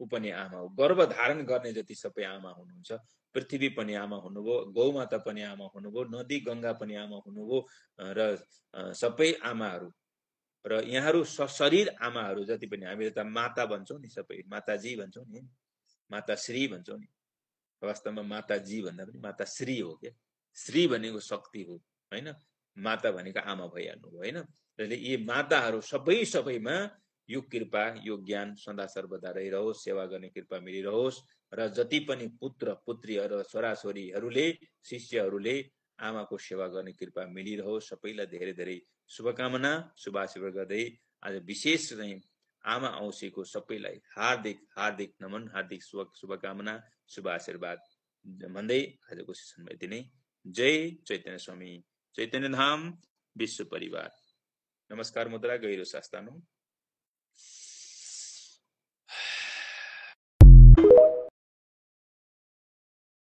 ऊ पनि आमा हो। गर्भ धारण गर्ने जति सबै आमा हुनुहुन्छ। पृथ्वी पनि आमा हुनुभयो, गौमाता पनि आमा हुनुभयो, नदी गङ्गा पनि आमा हुनुभयो, र सबै आमाहरू। र यहाँहरू सशरीर आमाहरू जति पनि, हामीले त माता भन्छौँ नि, सबै माताजी भन्छौँ नि, माताश्री भन्छौँ नि। वास्तवमा माताजी भन्दा पनि माताश्री हो क्या। श्री भनेको शक्ति हो होइन, माता भनेको आमा भइहाल्नु भयो होइन। त्यसले यी माताहरू सबैमा यो कृपा, यो ज्ञान सदा सर्वदा रहिरहोस्, सेवा गर्ने कृपा मिलिरहोस्। र जति पनि पुत्र पुत्रीहरू, छोराछोरीहरूले, शिष्यहरूले आमाको सेवा गर्ने कृपा मिलिरहोस्। सबैलाई धेरै धेरै शुभकामना, शुभाशीर्वाद गर्दै आज विशेष चाहिँ आमा औँसीको सबैलाई हार्दिक हार्दिक नमन, हार्दिक शुभकामना, शुभ आशीर्वाद भन्दै आजको सेसनमा यति नै। जय चैतन्य स्वामी, चैतन्य धाम, विश्व परिवार। नमस्कार मुद्रा, गहिरो सास्तानु।